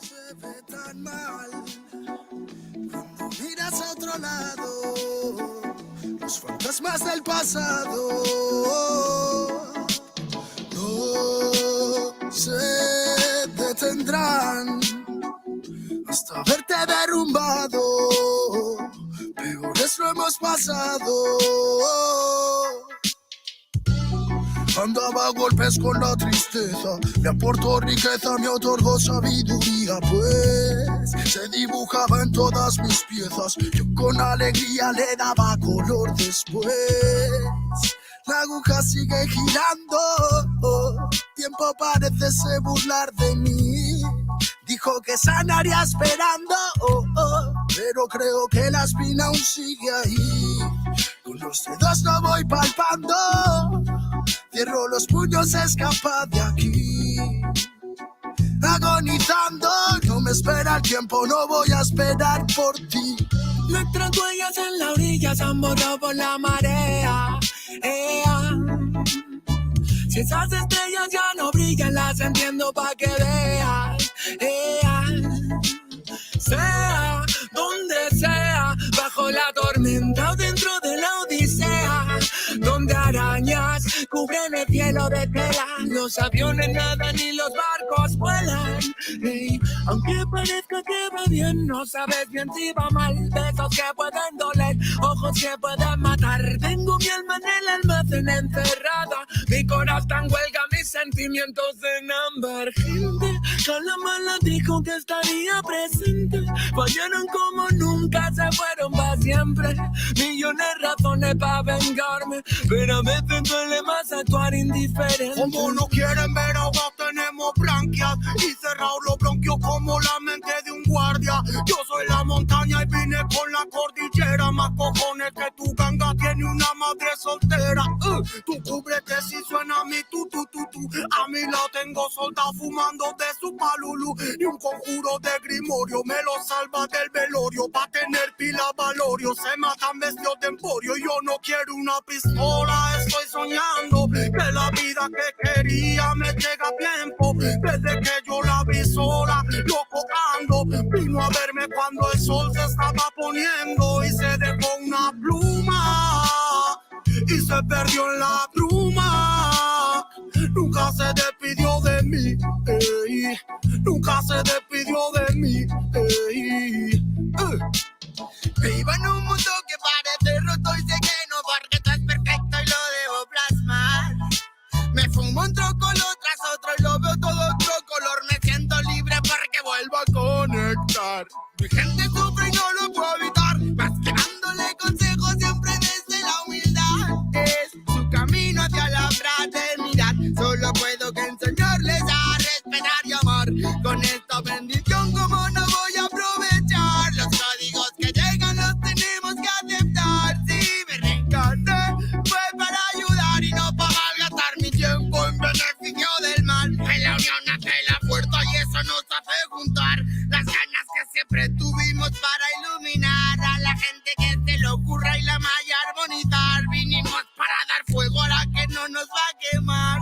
Se ve tan mal cuando miras a otro lado, los fantasmas del pasado no se detendrán hasta verte derrumbado. Peores lo hemos pasado. Andaba a golpes con la tristeza, me aportó riqueza, me otorgó sabiduría, pues se dibujaba en todas mis piezas. Yo con alegría le daba color después. La aguja sigue girando, tiempo parece burlar de mí. Dijo que sanaría esperando, pero creo que la espina aún sigue ahí. Con los dedos no voy palpando, cierro los puños, escapa de aquí. Agonizando, no me espera el tiempo, no voy a esperar por ti. Nuestras huellas en la orilla se han borrado por la marea. Si esas estrellas ya no brillan, las entiendo pa' que veas. Sea donde sea, bajo la tormenta o dentro de la odisea, donde arañas cubren el cielo de tela, los aviones nadan y los barcos vuelan. Aunque parezca que va bien, no sabes bien si va mal. Besos que pueden doler, ojos que pueden matar. Tengo mi alma en el almacén encerrada, mi corazón huelga, mis sentimientos en ámbar. Gente, Calamala dijo que estaría presente. Fallaron como nunca, se fueron para siempre. Millones de razones para vengarme, pero a veces duele más actuar indiferente. Como no quieren ver ahogados, tenemos branquias y cerrados los bronquios como la mente de un guardia. Yo soy la montaña y vine con la cordillera. Más cojones que tu ganga tiene una madre soltera. Tú cúbrete si suena mi tu. A mi lado tengo soldados fumando de su palulú. Y un conjuro de grimorio me lo salva del velorio. Pa' tener pila valorio, se matan vestidos de emporio. Yo no quiero una pistola, estoy soñando que la vida que quería me llega a tiempo. Desde que yo la vi sola, loco ando. Vino a verme cuando el sol se estaba poniendo y se dejó una pluma y se perdió en la bruma. Nunca se despidió de mí, nunca se despidió de mí. Vivo en un mundo que parece roto y sé que no, porque todo es perfecto y lo debo plasmar. Me fumo un trócolo tras otro y lo veo todo otro color. Me siento libre porque vuelvo a conectar. Mi gente sufre y no lo puedo evitar, más que dándole consejos siempre desde la humildad. Es su camino hacia la fraternidad. Solo puedo que enseñarles a respetar y amar. Con esta bendición, como no voy a aprovechar los códigos que llegan, los tenemos que aceptar. Si me reencarné fue para ayudar y no para malgastar mi tiempo en beneficio del mal. En la unión nace la fuerza y eso nos hace juntar las ganas que siempre tuvimos para iluminar a la gente que se le ocurra y la vaya a armonizar. Vinimos para dar fuego a la que no nos va a quemar.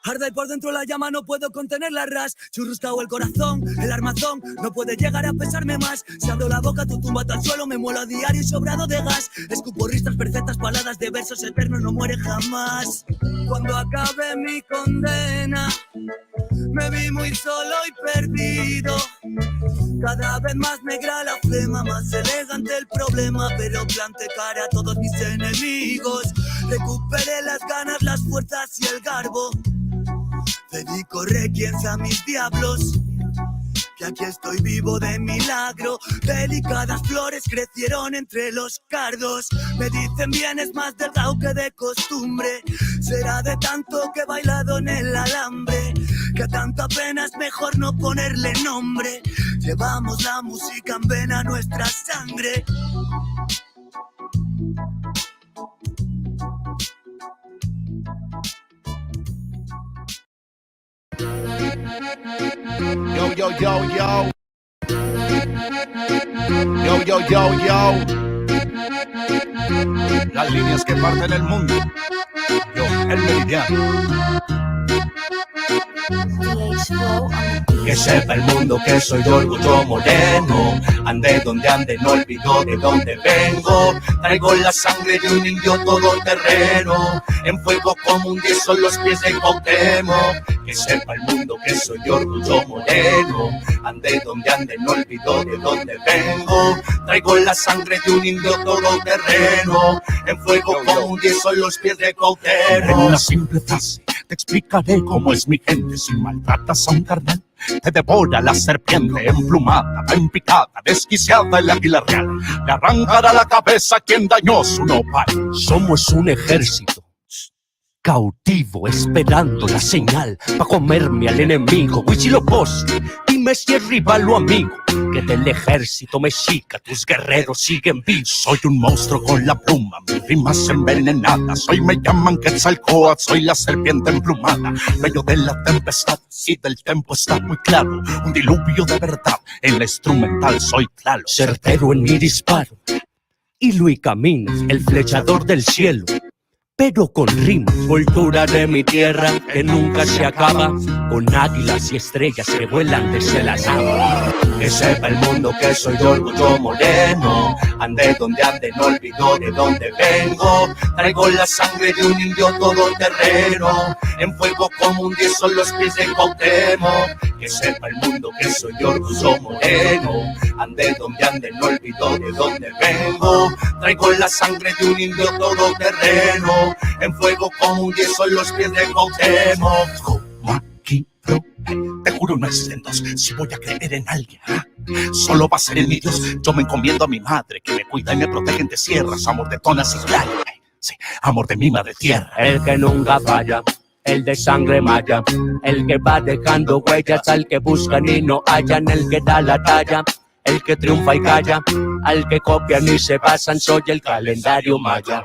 Arde por dentro la llama, no puedo contener la ras. Churruscao el corazón, el armazón no puede llegar a pesarme más. Si abro la boca, tu tumba al suelo, me muelo a diario y sobrado de gas. Escupo ristas perfectas, paladas de versos eternos, no muere jamás. Cuando acabe mi condena, me vi muy solo y perdido. Cada vez más negra la flema, más elegante el problema, pero planté cara a todos mis enemigos. Recuperé las ganas, las fuerzas y el garbo. Dedico requiems a mis diablos, que aquí estoy vivo de milagro. Delicadas flores crecieron entre los cardos. Me dicen vienes más delgado que de costumbre. Será de tanto que he bailado en el alambre, que a tanta pena es mejor no ponerle nombre. Llevamos la música en vena, nuestra sangre. Yo, yo, yo, yo. Yo, yo, yo, yo. Las líneas que parten el mundo. Yo, el meridiano. Que sepa el mundo que soy de orgullo moreno. Ande donde ande, no olvido de dónde vengo. Traigo la sangre de un indio todoterreno. En fuego como un 10 son los pies de Cuauhtémoc. Que sepa el mundo que soy de orgullo moreno. Ande donde ande, no olvido de dónde vengo. Traigo la sangre de un indio todoterreno. En fuego como un 10 son los pies de Cuauhtémoc. En una simple frase te explicaré cómo es mi gente. Si maltratas a un carnal, te devora la serpiente emplumada, va picada, desquiciada el águila real. Le arrancará la cabeza a quien dañó su nopal. Somos un ejército cautivo esperando la señal pa' comerme al enemigo. Huitzilopochtli, dime si es rival o amigo. Que del ejército mexica tus guerreros siguen vivos. Soy un monstruo con la pluma, mis rimas envenenadas. Hoy me llaman Quetzalcóatl, soy la serpiente emplumada. Medio de la tempestad y del tiempo está muy claro. Un diluvio de verdad, en la instrumental soy claro. Certero en mi disparo, y Luis Caminos, el flechador del cielo. Pero con rimas, cultura de mi tierra que nunca se acaba, con águilas y estrellas que vuelan desde la nave. Que sepa el mundo que soy de orgullo moreno. Ande donde ande, no olvido de dónde vengo. Traigo la sangre de un indio todoterreno. En fuego como un 10 son los pies de Cuauhtémoc. Que sepa el mundo que soy de orgullo moreno. Ande donde ande, no olvido de dónde vengo. Traigo la sangre de un indio todoterreno. En fuego como un 10 son los pies de Cuauhtémoc. Te juro no es en dos, si voy a creer en alguien, solo va a ser en mi Dios. Yo me encomiendo a mi madre, que me cuida y me protege en sierras. Amor de tonas y playa, sí, amor de mi madre tierra. El que nunca falla, el de sangre maya, el que va dejando huellas al que buscan y no hallan, el que da la talla, el que triunfa y calla, al que copian y se pasan, soy el calendario maya.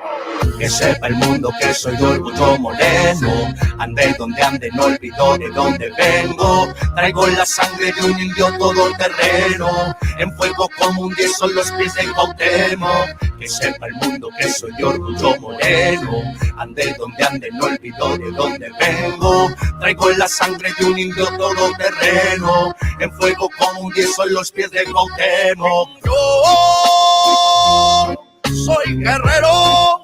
Que sepa el mundo que soy de orgullo moreno. Ande donde ande, no olvido de dónde vengo. Traigo la sangre de un indio todoterreno. En fuego como un 10 son los pies de Cuauhtémoc. Que sepa el mundo que soy de orgullo moreno. Ande donde ande, no olvido de dónde vengo. Traigo la sangre de un indio todoterreno. En fuego como un 10 son los pies de Cuauhtémoc. Yo soy guerrero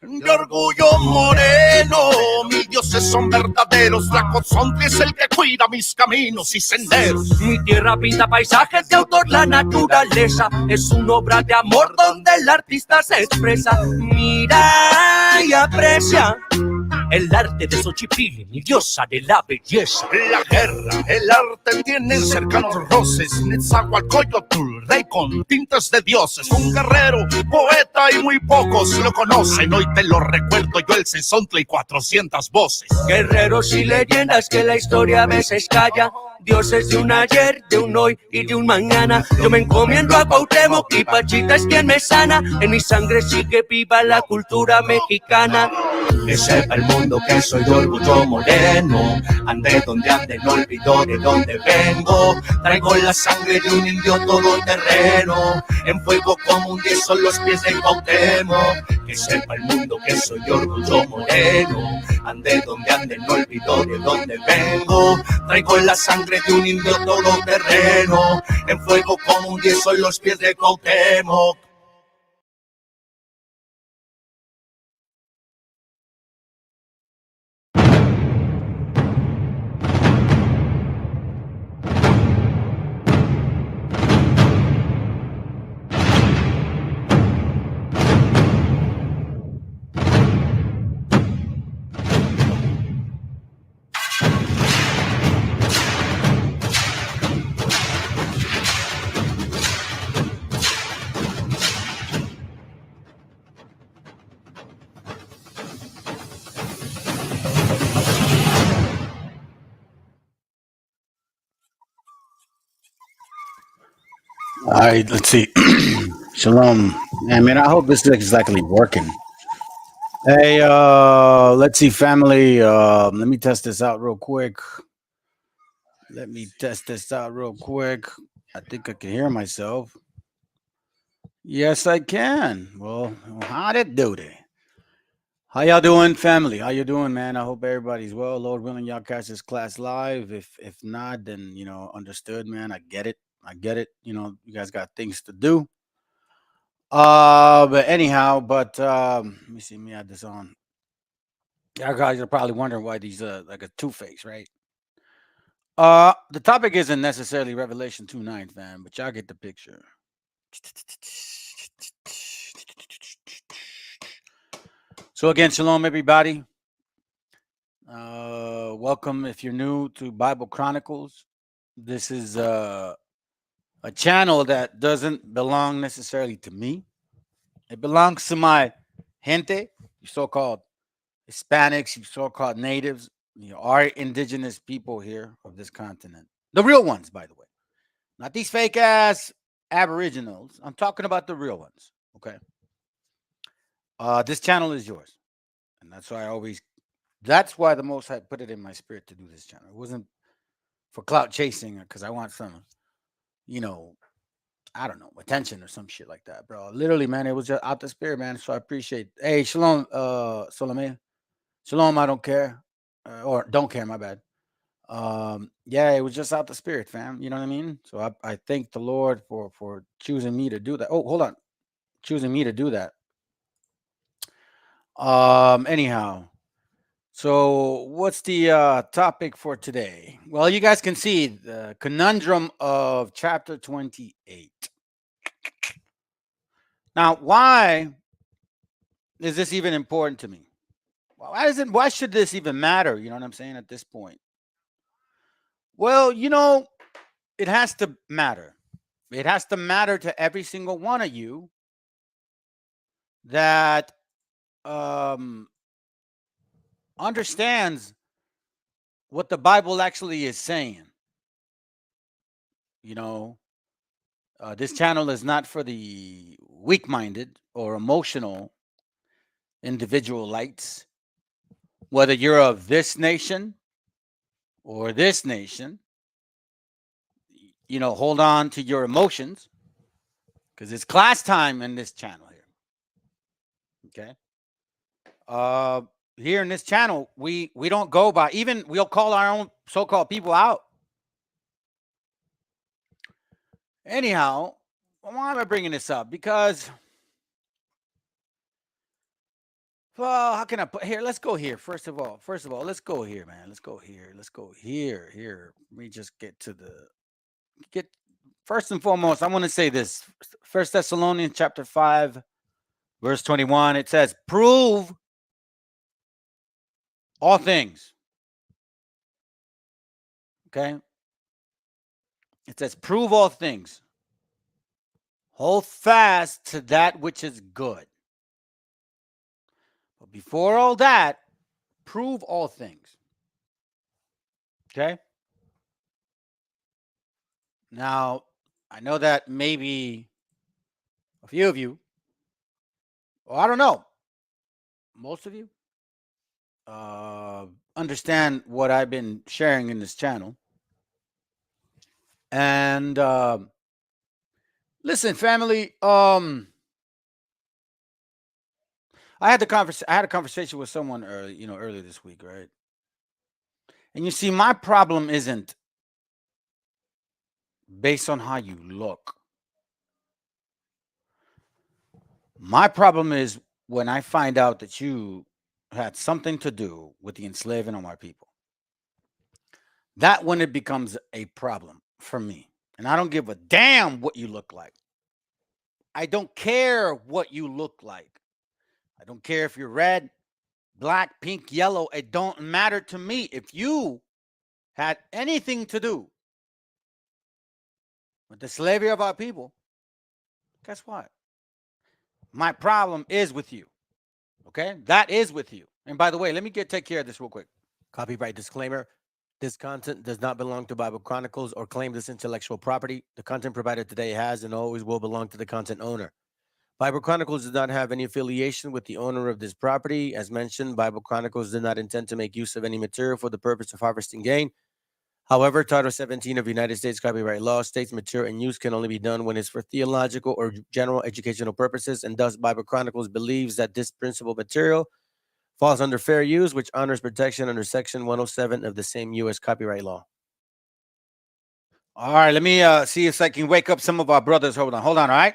de orgullo moreno. Mis dioses son verdaderos, Tlacozontli es el que cuida mis caminos y senderos. Mi tierra pinta paisajes de autor, la naturaleza es una obra de amor donde el artista se expresa. Mira y aprecia el arte de Xochipilli, mi diosa de la belleza. La guerra, el arte tienen cercanos roces. Netzahualcóyotl, rey con tintes de dioses. Un guerrero, poeta y muy pocos lo conocen. Hoy te lo recuerdo yo, el Sensontle y 400 voces. Guerreros y leyendas que la historia a veces calla. Dioses de un ayer, de un hoy y de un mañana. Yo me encomiendo a Cuauhtémoc y Pachita es quien me sana. En mi sangre sigue viva la cultura mexicana. Que sepa el mundo que soy de orgullo moreno. Ande donde ande, no olvido de dónde vengo. Traigo la sangre de un indio todoterreno. En fuego como un 10 son los pies de Cuauhtémoc. Que sepa el mundo que soy de orgullo moreno. Ande donde ande, no olvido de dónde vengo. Traigo la sangre de un indio todoterreno. En fuego como un 10 son los pies de Cuauhtémoc. All right, let's see. Shalom. I mean, I hope this is exactly working. Hey, let's see, family. Let me test this out real quick. I think I can hear myself. Yes, I can. Well, how'd it do that? How y'all doing, family? How you doing, man? I hope everybody's well. Lord willing, y'all catch this class live. If not, then understood, man. I get it. You guys got things to do. But anyhow, let me see. Let me add this on. Y'all guys are probably wondering why these like a two-face, right? The topic isn't necessarily Revelation 2:9, fam, but y'all get the picture. So again, shalom, everybody. Welcome if you're new to Bible Chronicles. This is a channel that doesn't belong necessarily to me. It belongs to my gente, you so-called Hispanics, you so-called natives, our indigenous people here of this continent. The real ones, by the way. Not these fake ass aboriginals. I'm talking about the real ones, okay? This channel is yours. And that's why the Most High put it in my spirit to do this channel. It wasn't for clout chasing because I want some, I don't know, attention or some shit like that, bro. Literally, man, it was just out the spirit, man. So I appreciate it. Hey, shalom, Solomea. Shalom, I don't care. Or don't care, my bad. Yeah, it was just out the spirit, fam. You know what I mean? So I thank the Lord for choosing me to do that. Oh, hold on. Choosing me to do that. Anyhow. So what's the topic for today? Well, you guys can see the conundrum of chapter 28. Now, why is this even important to me? Why should this even matter? You know what I'm saying at this point? Well, it has to matter. It has to matter to every single one of you that understands what the Bible actually is saying. This channel is not for the weak-minded or emotional individualites. Whether you're of this nation or this nation, hold on to your emotions because it's class time in this channel here. Okay. Here in this channel, we don't go by, even we'll call our own so-called people out. Anyhow, why am I bringing this up? Because, well, how can I put here? Let's go here. First of all, let's go here, man. Let's go here. Here. Let me just get first and foremost, I want to say this. 1 Thessalonians chapter 5, verse 21. It says, prove all things. Okay. It says, prove all things. Hold fast to that which is good. But before all that, prove all things. Okay. Now, I know that maybe a few of you, or I don't know, most of you, understand what I've been sharing in this channel. And listen, family, I had a conversation with someone earlier this week, right? And you see, my problem isn't based on how you look. My problem is when I find out that you had something to do with the enslaving of our people. That when it becomes a problem for me. And I don't give a damn what you look like. I don't care what you look like. I don't care if you're red, black, pink, yellow. It don't matter to me. If you had anything to do with the slavery of our people, guess what? My problem is with you. Okay? That is with you. And by the way, let me take care of this real quick. Copyright disclaimer. This content does not belong to Bible Chronicles or claim this intellectual property. The content provided today has and always will belong to the content owner. Bible Chronicles does not have any affiliation with the owner of this property. As mentioned, Bible Chronicles did not intend to make use of any material for the purpose of harvesting gain. However, Title 17 of the United States copyright law states material and use can only be done when it's for theological or general educational purposes, and thus Bible Chronicles believes that this principal material falls under fair use, which honors protection under Section 107 of the same U.S. copyright law. All right, let me see if I can wake up some of our brothers. Hold on, all right?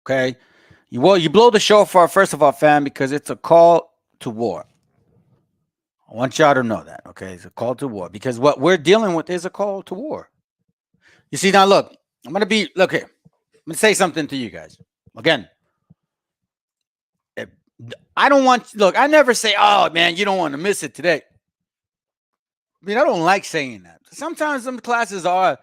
Okay. Well, you blow the shofar, first of all, fam, because it's a call to war. I want y'all to know that, okay? It's a call to war because what we're dealing with is a call to war. You see, now look, look here. I'm going to say something to you guys. Again, I don't want, look, I never say, oh, man, you don't want to miss it today. I mean, I don't like saying that. Sometimes some classes are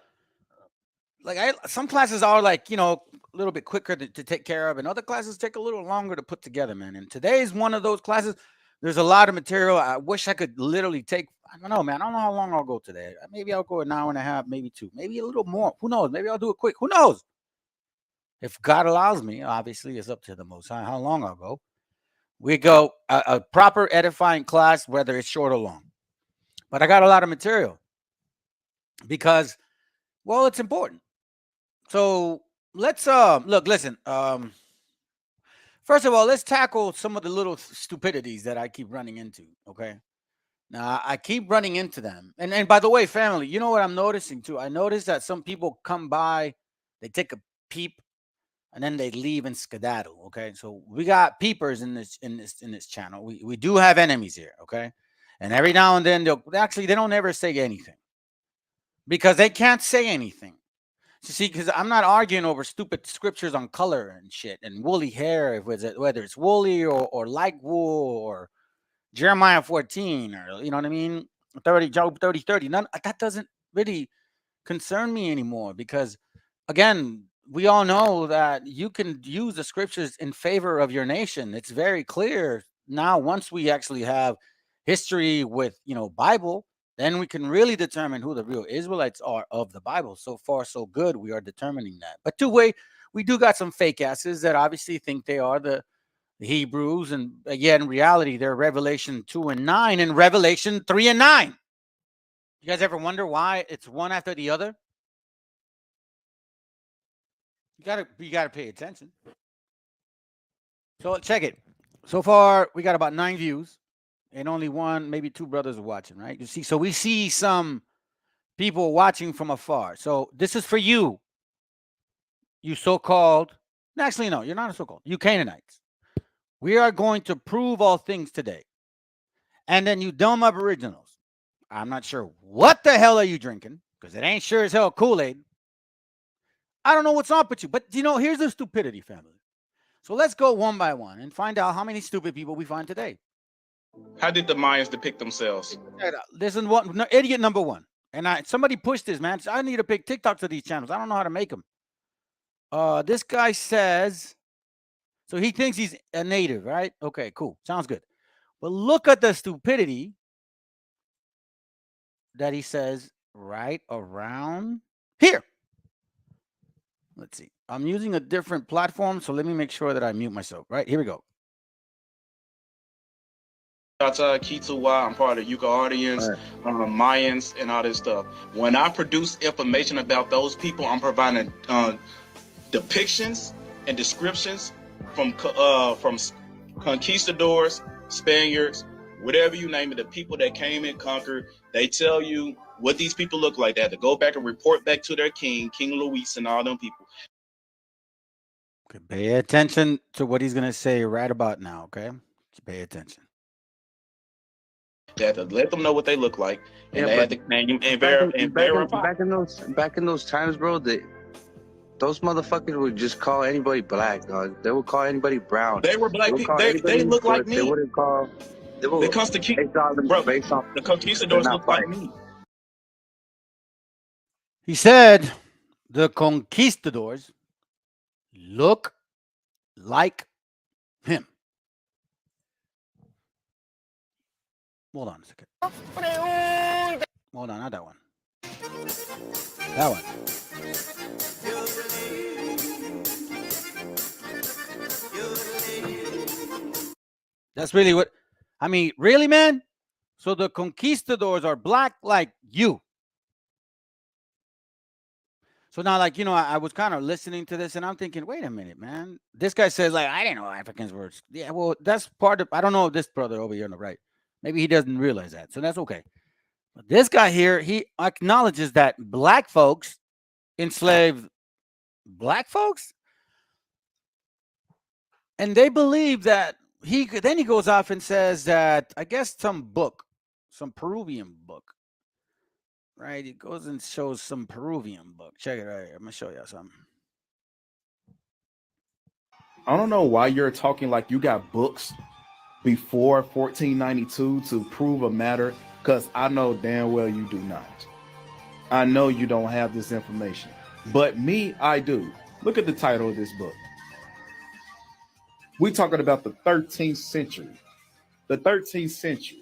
like, some classes are like, you know, a little bit quicker to take care of, and other classes take a little longer to put together, man. And today is one of those classes. There's a lot of material. I wish I could literally take, I don't know, man. I don't know how long I'll go today. Maybe I'll go an hour and a half, maybe 2, maybe a little more. Who knows? Maybe I'll do it quick. Who knows? If God allows me, obviously it's up to the Most High how long I'll go. We go a proper edifying class, whether it's short or long. But I got a lot of material because, well, it's important. So let's look, listen. First of all, let's tackle some of the little stupidities that I keep running into. Okay. Now I keep running into them. And by the way, family, you know what I'm noticing too? I noticed that some people come by, they take a peep, and then they leave and skedaddle. Okay. So we got peepers in this channel. We do have enemies here, okay? And every now and then they don't ever say anything. Because they can't say anything. You see, because I'm not arguing over stupid scriptures on color and shit and woolly hair, whether it's woolly or like wool or Jeremiah 14 or, you know what I mean? Job 30. That doesn't really concern me anymore because, again, we all know that you can use the scriptures in favor of your nation. It's very clear now once we actually have history with, Bible, then we can really determine who the real Israelites are of the Bible. So far, so good. We are determining that. But we do got some fake asses that obviously think they are the Hebrews. And again, in reality, they're Revelation 2 and 9 and Revelation 3 and 9. You guys ever wonder why it's one after the other? You gotta pay attention. So check it. So far, we got about 9 views. And only 1, maybe 2 brothers are watching, right? You see, so we see some people watching from afar. So this is for you, you so-called, actually, no, you're not a so-called, you Canaanites. We are going to prove all things today. And then you dumb aboriginals. I'm not sure what the hell are you drinking, because it ain't sure as hell Kool-Aid. I don't know what's up with you, but here's the stupidity, family. So let's go one by one and find out how many stupid people we find today. How did the Mayans depict themselves? Listen, idiot number 1. And somebody pushed this, man. I need to pick TikToks of these channels. I don't know how to make them. This guy says, so he thinks he's a native, right? Okay, cool. Sounds good. But look at the stupidity that he says right around here. Let's see. I'm using a different platform, so let me make sure that I mute myself. Right, here we go. Kituwa, I'm part of Yucca audience, Mayans, and all this stuff. When I produce information about those people, I'm providing depictions and descriptions from conquistadors, Spaniards, whatever you name it, the people that came and conquered. They tell you what these people look like. They have to go back and report back to their king, King Luis, and all them people. Okay, pay attention to what he's gonna say right about now. Okay, pay attention. They had to let them know what they look like, and they had to name and verify. Back in those times, bro, those motherfuckers would just call anybody black, dog. They would call anybody brown. They were black people. They look like me. They wouldn't call. The conquistadors look like me. He said the conquistadors look like him. Hold on a second. Hold on, not that one. That one. That's really what I mean. Really, man? So the conquistadors are black like you. So now, like, you know, I was kind of listening to this and I'm thinking, wait a minute, man. This guy says, like, I didn't know Africans were. Yeah, well, that's part of, I don't know this brother over here on the right. Maybe he doesn't realize that. So that's okay. But this guy here, he acknowledges that black folks enslaved black folks. And they believe that then he goes off and says that, I guess some Peruvian book. Right, it goes and shows some Peruvian book. Check it right here. I'm gonna show you something. I don't know why you're talking like you got books before 1492 to prove a matter, because I know damn well you do not. I know you don't have this information, but me, I do. Look at the title of this book. We're talking about the 13th century. The 13th century.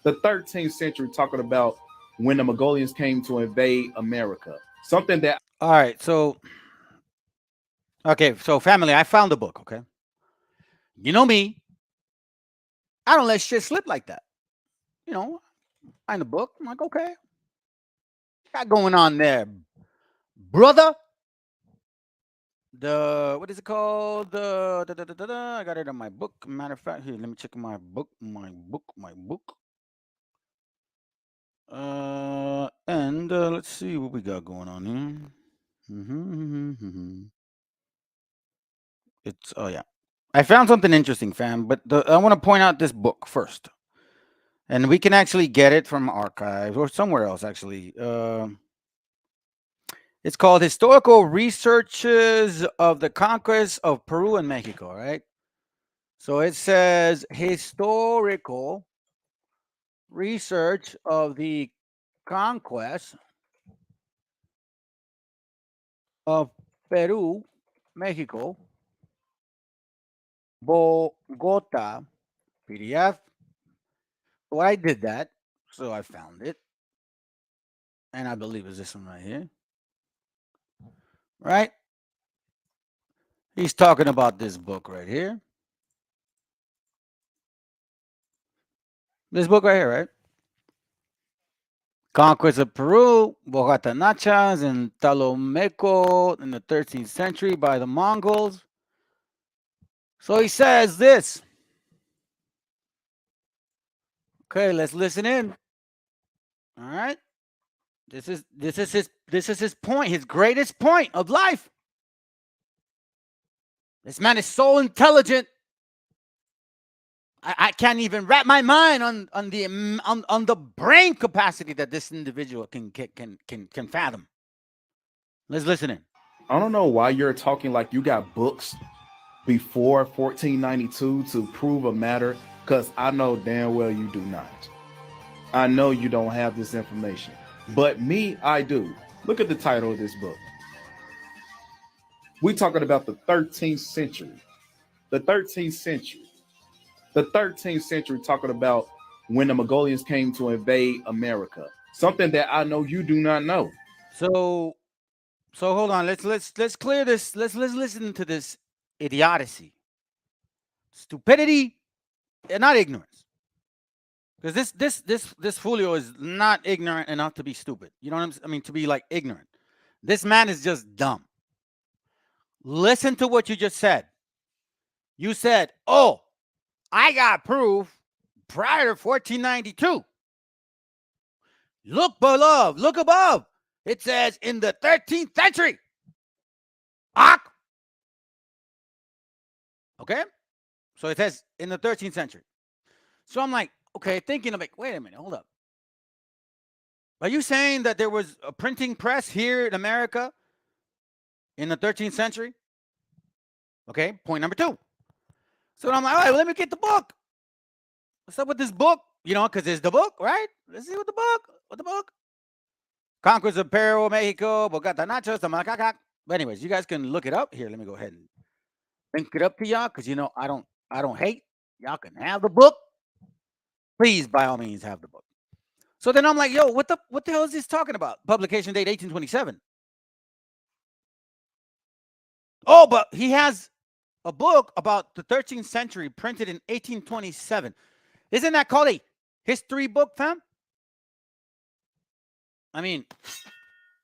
The 13th century, talking about when the Mongolians came to invade America. Something that... All right, so... Okay, so family, I found the book, okay? You know me. I don't let shit slip like that. You know, I find the book. I'm like, okay. What's going on there, brother? What is it called? I got it on my book. Matter of fact, here, let me check my book. And let's see what we got going on here. It's, oh yeah, I found something interesting, fam. But I want to point out this book first, and we can actually get it from archives or somewhere else. Actually, it's called Historical Researches of the Conquest of Peru and Mexico. Right. So it says historical research of the conquest of Peru, Mexico, Bogota, PDF. So I did that, so I found it, and I believe it's this one right here. Right? He's talking about this book right here. This book right here, right? Conquest of Peru, Bogota Nachas, and Talomeco in the 13th century by the Mongols. So he says this. Okay, let's listen in. All right. This is his point, his greatest point of life. This man is so intelligent. I can't even wrap my mind on the brain capacity that this individual can fathom. Let's listen in. I don't know why you're talking like you got books before 1492 to prove a matter, because I know damn well you do not. I know you don't have this information, but me, I do. Look at the title of this book. We're talking about the 13th century. The 13th century. The 13th century, talking about when the Mongolians came to invade America. Something that I know you do not know. So hold on. Let's clear this. Let's listen to this idiocy, stupidity, and not ignorance. Because this Julio is not ignorant enough to be stupid. You know what I'm saying? I mean, to be like ignorant. This man is just dumb. Listen to what you just said. You said, oh, I got proof prior to 1492. Look below, look above. It says in the 13th century. Okay? So it says in the 13th century. So I'm like, okay, thinking of like, wait a minute, hold up. Are you saying that there was a printing press here in America in the 13th century? Okay, point number 2. So I'm like, all right, well, let me get the book. What's up with this book? You know, because it's the book, right? Let's see what the book. Conquest of Peru, Mexico, Bogota Nachos, Tamacacac. But anyways, you guys can look it up. Here, let me go ahead and link it up to y'all, because you know I don't hate. Y'all can have the book. Please, by all means, have the book. So then I'm like, yo, what the hell is this talking about? Publication date 1827. Oh, but he has a book about the 13th century printed in 1827. Isn't that called a history book, fam? I mean,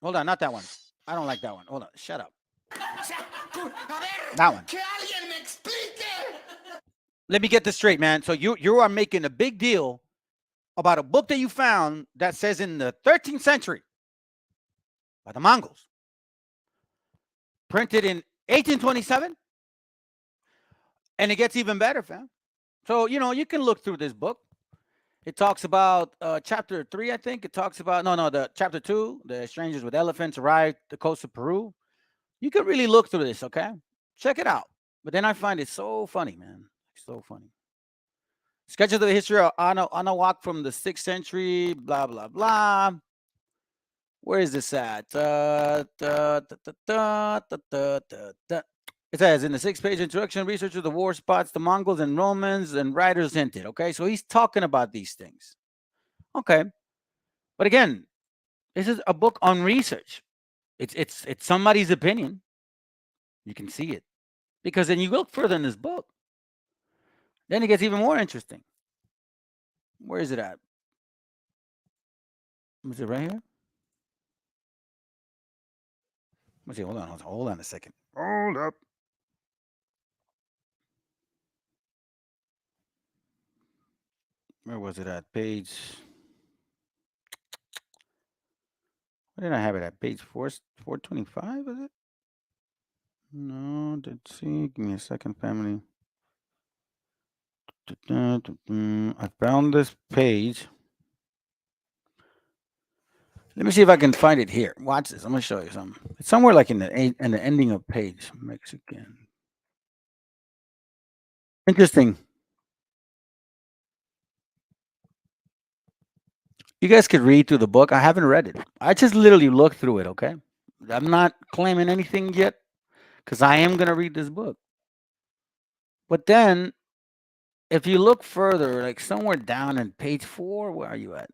hold on, not that one. I don't like that one. Hold on, shut up. That one. Let me get this straight, man. So you are making a big deal about a book that you found that says in the 13th century by the Mongols, printed in 1827, and it gets even better, fam. So, you know, you can look through this book. It talks about chapter 3, I think. It talks about, the chapter 2, the strangers with elephants arrived the coast of Peru. You can really look through this, okay? Check it out. But then I find it so funny, man. So funny. Sketches of the history of Anunnaki from the 6th century, blah, blah, blah. Where is this at? It says in the 6th-page introduction, researchers of the war spots the Mongols and Romans and writers hinted. Okay, so he's talking about these things. Okay, but again, this is a book on research. It's somebody's opinion. You can see it because then you look further in this book. Then it gets even more interesting. Where is it at? Is it right here? Let's see. Hold on a second. Hold up. Where was it at? Page. Where did I have it at? Page 425, is it? No, let's see. Give me a second, family. I found this page. Let me see if I can find it here. Watch this. I'm gonna show you something. It's somewhere like in the ending of page. Mexican. Interesting. You guys could read through the book. I haven't read it. I just literally looked through it, okay? I'm not claiming anything yet because I am going to read this book. But then, if you look further, like somewhere down in page 4, where are you at?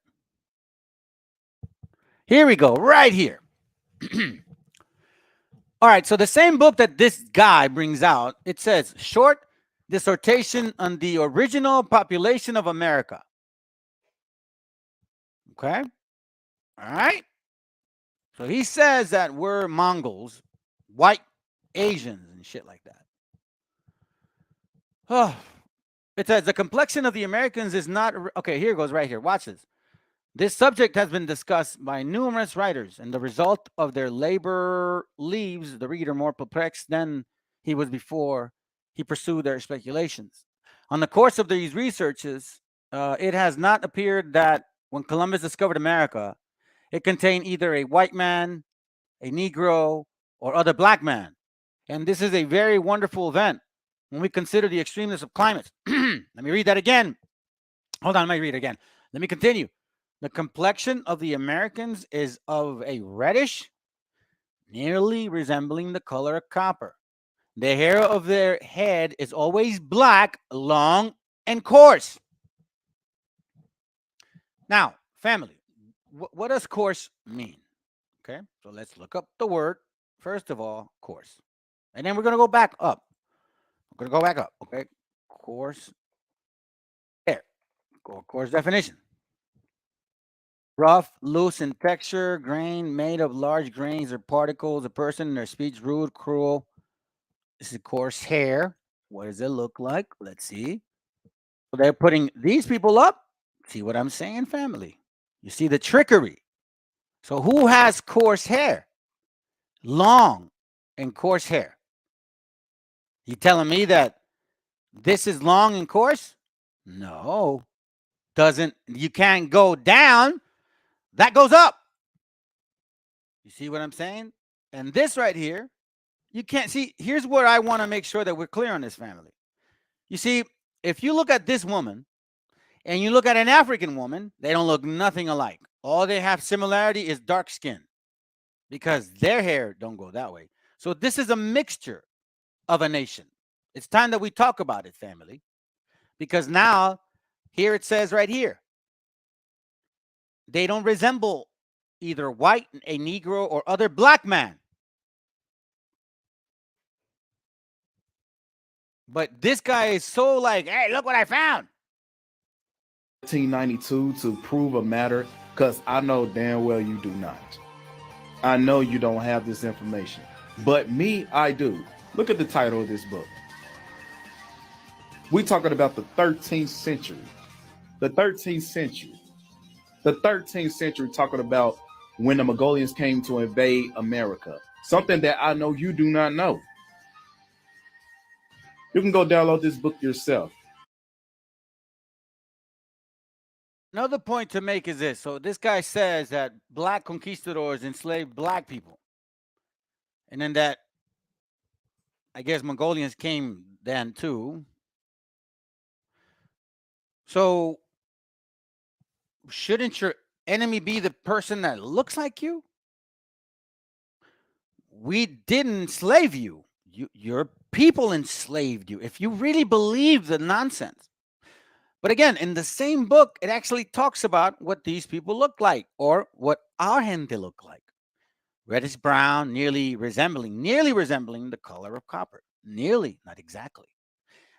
Here we go, right here. All right, so the same book that this guy brings out, it says, Short Dissertation on the Original Population of America. Okay. All right. So he says that we're Mongols, white Asians, and shit like that. Oh, it says the complexion of the Americans is not. Okay, here it goes right here. Watch this. This subject has been discussed by numerous writers, and the result of their labor leaves the reader more perplexed than he was before he pursued their speculations. On the course of these researches, it has not appeared that when Columbus discovered America, it contained either a white man, a Negro, or other black man. And this is a very wonderful event when we consider the extremeness of climates. Let me read that again. Hold on, let me read it again. Let me continue. The complexion of the Americans is of a reddish, nearly resembling the color of copper. The hair of their head is always black, long, and coarse. Now, family, what does coarse mean? Okay, so let's look up the word. First of all, coarse. And then we're going to go back up. We're going to go back up, okay? Coarse hair. Course definition. Rough, loose in texture, grain, made of large grains or particles. A person in their speech rude, cruel. This is coarse hair. What does it look like? Let's see. So they're putting these people up. See what I'm saying, family? You see the trickery. So who has coarse hair? Long and coarse hair. You telling me that this is long and coarse? No. You can't go down. That goes up. You see what I'm saying? And this right here, you can't see. Here's where I want to make sure that we're clear on this, family. You see, if you look at this woman and you look at an African woman, they don't look nothing alike. All they have similarity is dark skin because their hair don't go that way. So this is a mixture of a nation. It's time that we talk about it, family, because now here it says right here, they don't resemble either white, a Negro, or other black man. But this guy is so like, hey, look what I found. 1992 to prove a matter, because I know damn well you do not. I know you don't have this information. But me, I do. Look at the title of this book. We're talking about the 13th century. The 13th century. The 13th century, talking about when the Mongolians came to invade America. Something that I know you do not know. You can go download this book yourself. Another point to make is this. So this guy says that black conquistadors enslaved black people. And then that, I guess, Mongolians came then too. So shouldn't your enemy be the person that looks like you? We didn't enslave you. Your people enslaved you. If you really believe the nonsense. But again, in the same book, it actually talks about what these people look like or what our gente look like. Reddish brown, nearly resembling the color of copper. Nearly, not exactly.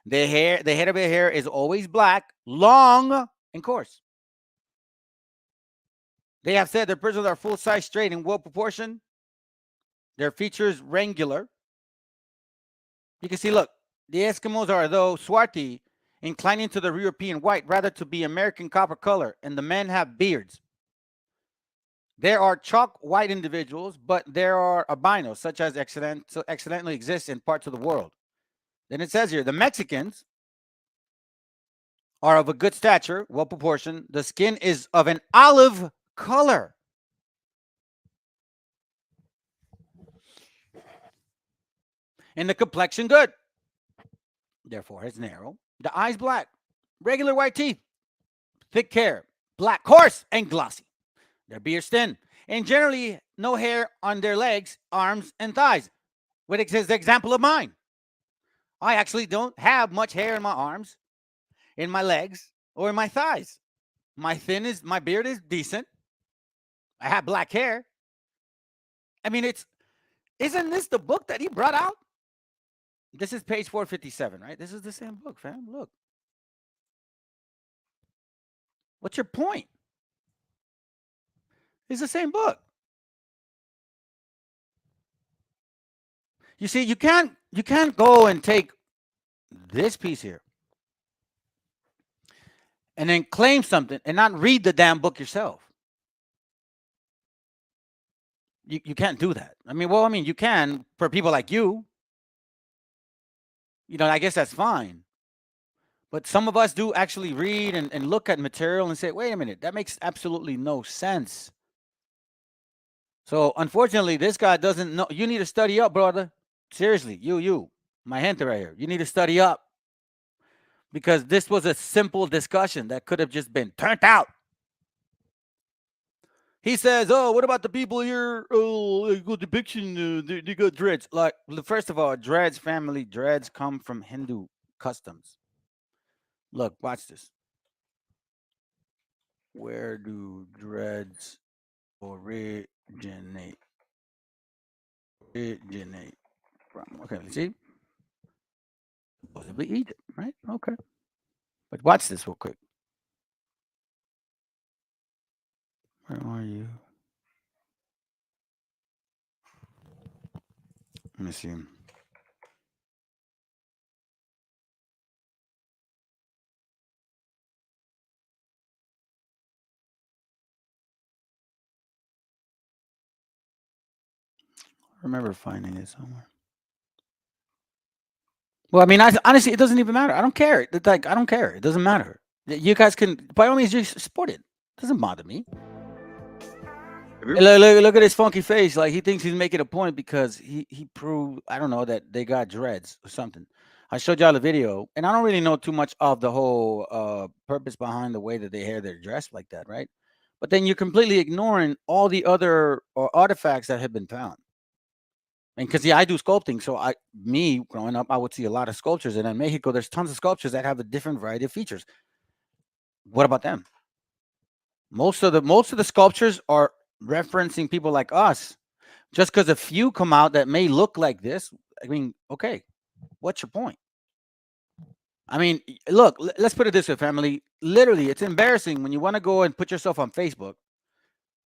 The head of their hair is always black, long, and coarse. They have said their persons are full size, straight, and well proportioned. Their features regular. You can see, look, the Eskimos are, though, swarthy, inclining to the European white, rather to be American copper color, and the men have beards. There are chalk white individuals, but there are albinos, such as accidentally exist in parts of the world. Then it says here, the Mexicans are of a good stature, well proportioned. The skin is of an olive color. And the complexion good. Therefore, it's narrow. The eyes black. Regular white teeth. Thick hair. Black, coarse, and glossy. Their beards thin. And generally, no hair on their legs, arms, and thighs. Which is the example of mine. I actually don't have much hair in my arms, in my legs, or in my thighs. My beard is decent. I have black hair. I mean, isn't this the book that he brought out? This is page 457, right? This is the same book, fam. Look. What's your point? It's the same book. You see, you can't go and take this piece here and then claim something and not read the damn book yourself. You can't do that. I mean, you can for people like you. You know, I guess that's fine. But some of us do actually read and look at material and say, wait a minute, that makes absolutely no sense. So unfortunately, this guy doesn't know. You need to study up, brother. Seriously, you, my gente right here. You need to study up. Because this was a simple discussion that could have just been turned out. He says, oh, what about the people here? Oh, good depiction. They got dreads. Like, first of all, dreads come from Hindu customs. Look, watch this. Where do dreads originate from? Okay, see? Possibly Egypt, right? Okay. But watch this real quick. Where are you? Let me see. I remember finding it somewhere. Well, I mean, honestly, it doesn't even matter. I don't care. It's like, I don't care. It doesn't matter. You guys can, by all means, just support it. It doesn't bother me. Look at his funky face. Like, he thinks he's making a point because he proved, I don't know, that they got dreads or something. I showed y'all the video, and I don't really know too much of the whole purpose behind the way that they hair their dress like that, right? But then you're completely ignoring all the other artifacts that have been found. And because I do sculpting, so me growing up, I would see a lot of sculptures, and in Mexico, there's tons of sculptures that have a different variety of features. What about them? Most of the sculptures are referencing people like us. Just because a few come out that may look like this, I mean, okay, what's your point? I mean, look, let's put it this way, family. Literally, it's embarrassing when you want to go and put yourself on Facebook.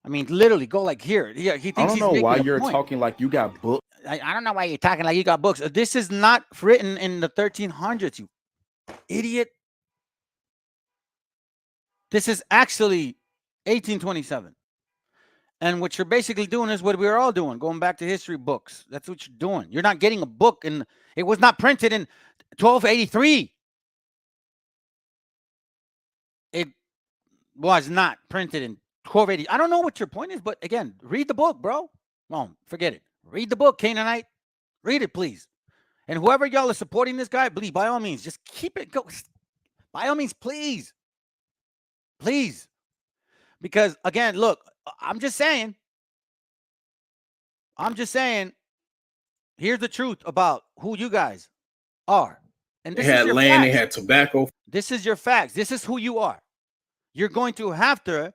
I mean, literally, go like here. Yeah, he thinks I don't know why you're talking like you got books. I don't know why you're talking like you got books. This is not written in the 1300s, you idiot. This is actually 1827. And what you're basically doing is what we're all doing, going back to history books. That's what you're doing. You're not getting a book, and it was not printed in 1283. It was not printed in 1280. I don't know what your point is, but again, read the book, bro. Well, forget it. Read the book, Canaanite. Read it, please. And whoever y'all are supporting this guy, please, by all means, just keep it going. By all means, please. Please. Because, again, look, I'm just saying, here's the truth about who you guys are. And this is your land, facts. they had tobacco. This is your facts. This is who you are. You're going to have to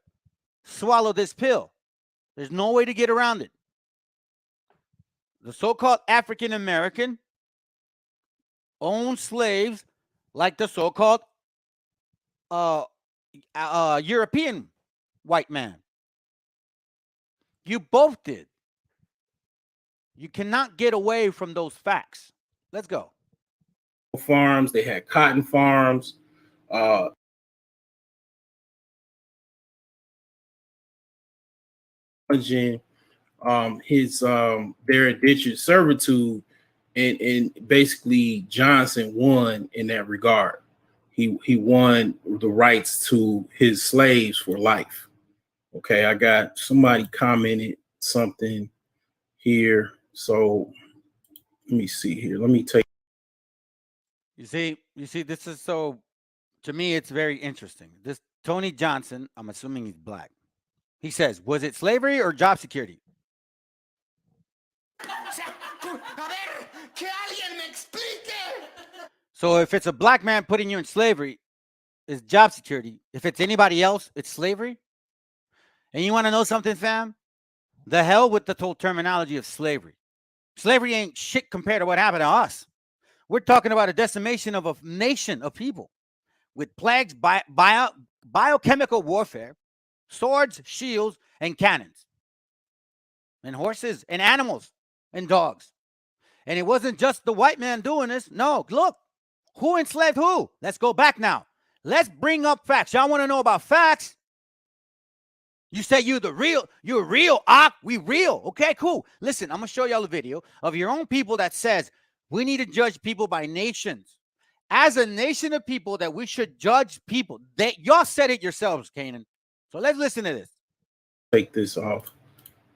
swallow this pill. There's no way to get around it. The so-called African American owned slaves like the so-called European white man. You both did. You cannot get away from those facts. Let's go. Farms, they had cotton farms. His their indentured servitude, and basically Johnson won in that regard. He won the rights to his slaves for life. Okay, I got somebody commented something here. So let me see here. Let me take. You see, this is so, to me, it's very interesting. This Tony Johnson, I'm assuming he's black. He says, was it slavery or job security? So if it's a black man putting you in slavery, it's job security. If it's anybody else, it's slavery. And you want to know something, fam? The hell with the whole terminology of slavery. Slavery ain't shit compared to what happened to us. We're talking about a decimation of a nation of people with plagues, biochemical warfare, swords, shields, and cannons, and horses, and animals, and dogs. And it wasn't just the white man doing this. No, look, who enslaved who? Let's go back now. Let's bring up facts. Y'all want to know about facts? You say you're real, we real. Okay, cool. Listen, I'm going to show y'all a video of your own people that says we need to judge people by nations. As a nation of people, that we should judge people. Y'all said it yourselves, Canaan. So let's listen to this. Take this off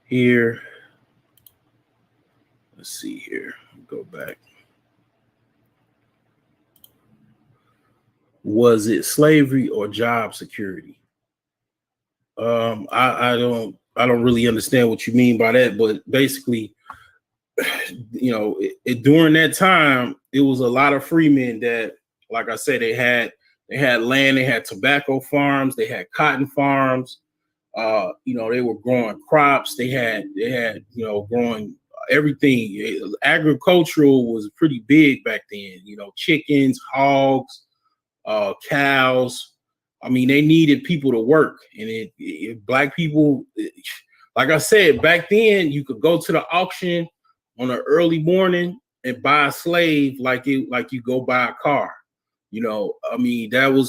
here. Let's see here. Go back. Was it slavery or job security? I don't really understand what you mean by that, but basically, you know, during that time, it was a lot of freemen that, like I said, they had land, they had tobacco farms, they had cotton farms. You know, they were growing crops. They had you know, growing everything. Agricultural was pretty big back then. You know, chickens, hogs, cows. I mean, they needed people to work, and black people, like I said, back then you could go to the auction on an early morning and buy a slave like you go buy a car. You know, I mean, that's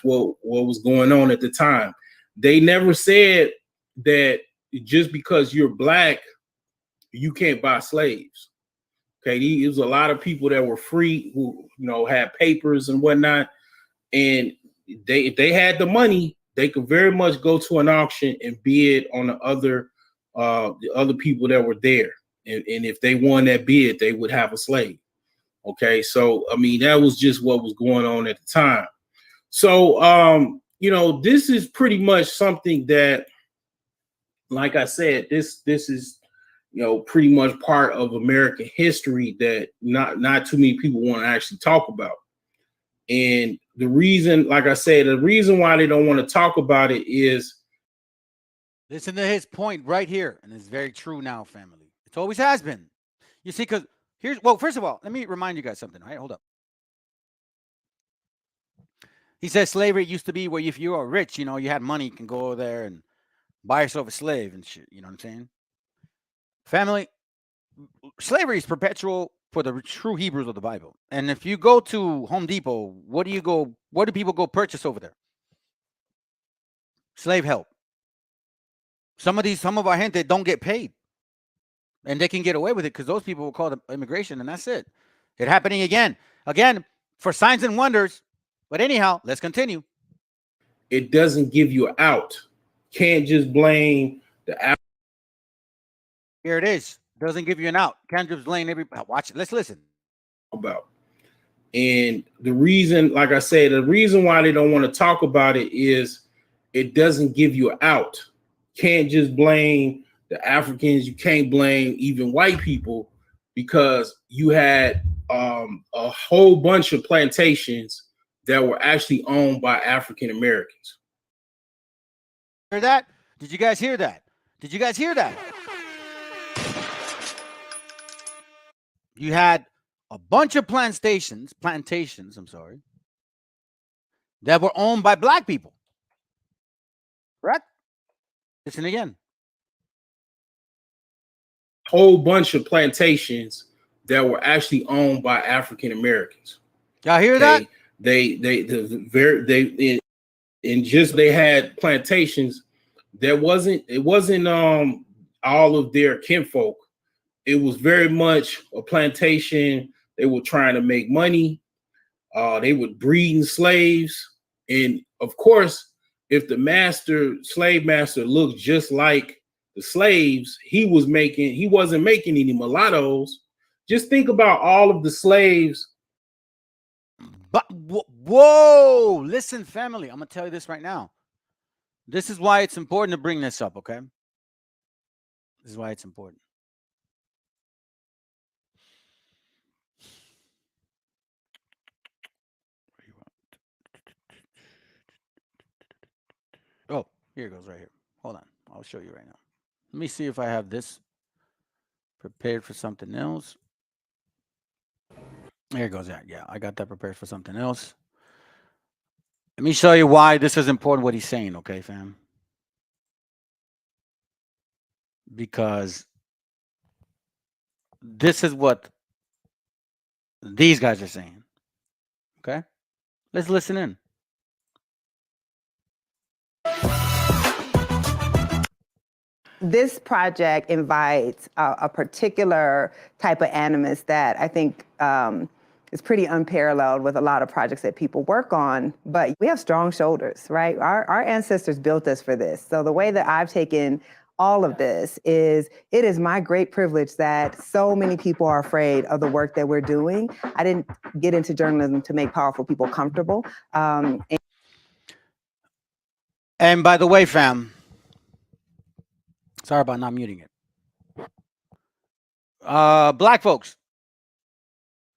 what was going on at the time. They never said that just because you're black, you can't buy slaves. Okay, there was a lot of people that were free who, you know, had papers and whatnot, and if they had the money, they could very much go to an auction and bid on the other people that were there. And if they won that bid, they would have a slave. Okay, so I mean, that was just what was going on at the time. So you know, this is pretty much something that, like I said, this is, you know, pretty much part of American history that not too many people want to actually talk about. And the reason, like I said, the reason why they don't want to talk about it is, listen to his point right here, and it's very true now, family. It always has been. You see, because well, first of all, let me remind you guys something. All right, hold up. He says slavery used to be where if you were rich, you know, you had money, you can go there and buy yourself a slave and shit. You know what I'm saying? Family, slavery is perpetual for the true Hebrews of the Bible. And if you go to Home Depot, what do people go purchase over there? Slave help. Some of our gente don't get paid, and they can get away with it because those people will call immigration, and that's it. It happening again for signs and wonders. But anyhow, let's continue. It doesn't give you an out. Can't just blame the. Here it is. Doesn't give you an out. Can't just blame everybody. Watch it. Let's listen. About. And the reason, like I said, the reason why they don't want to talk about it is it doesn't give you an out. Can't just blame the Africans. You can't blame even white people, because you had a whole bunch of plantations that were actually owned by African Americans. Hear that? Did you guys hear that? Did you guys hear that? You had a bunch of plantations, I'm sorry, that were owned by black people. Correct? Listen again. Whole bunch of plantations that were actually owned by African Americans. Y'all hear that? They had plantations that wasn't all of their kinfolk. It was very much a plantation. They were trying to make money. They were breeding slaves. And of course, if the slave master looked just like the slaves, he wasn't making any mulattoes. Just think about all of the slaves. But whoa, listen, family, I'm going to tell you this right now. This is why it's important to bring this up, okay? This is why it's important. Oh, here it goes right here. Hold on. I'll show you right now. Let me see if I have this prepared for something else. Here it goes. Yeah, I got that prepared for something else. Let me show you why this is important, what he's saying, okay, fam? Because this is what these guys are saying, okay? Let's listen in. This project invites a particular type of animus that I think is pretty unparalleled with a lot of projects that people work on. But we have strong shoulders, right? Our ancestors built us for this. So the way that I've taken all of this is, it is my great privilege that so many people are afraid of the work that we're doing. I didn't get into journalism to make powerful people comfortable. And by the way, fam, sorry about not muting it. Black folks,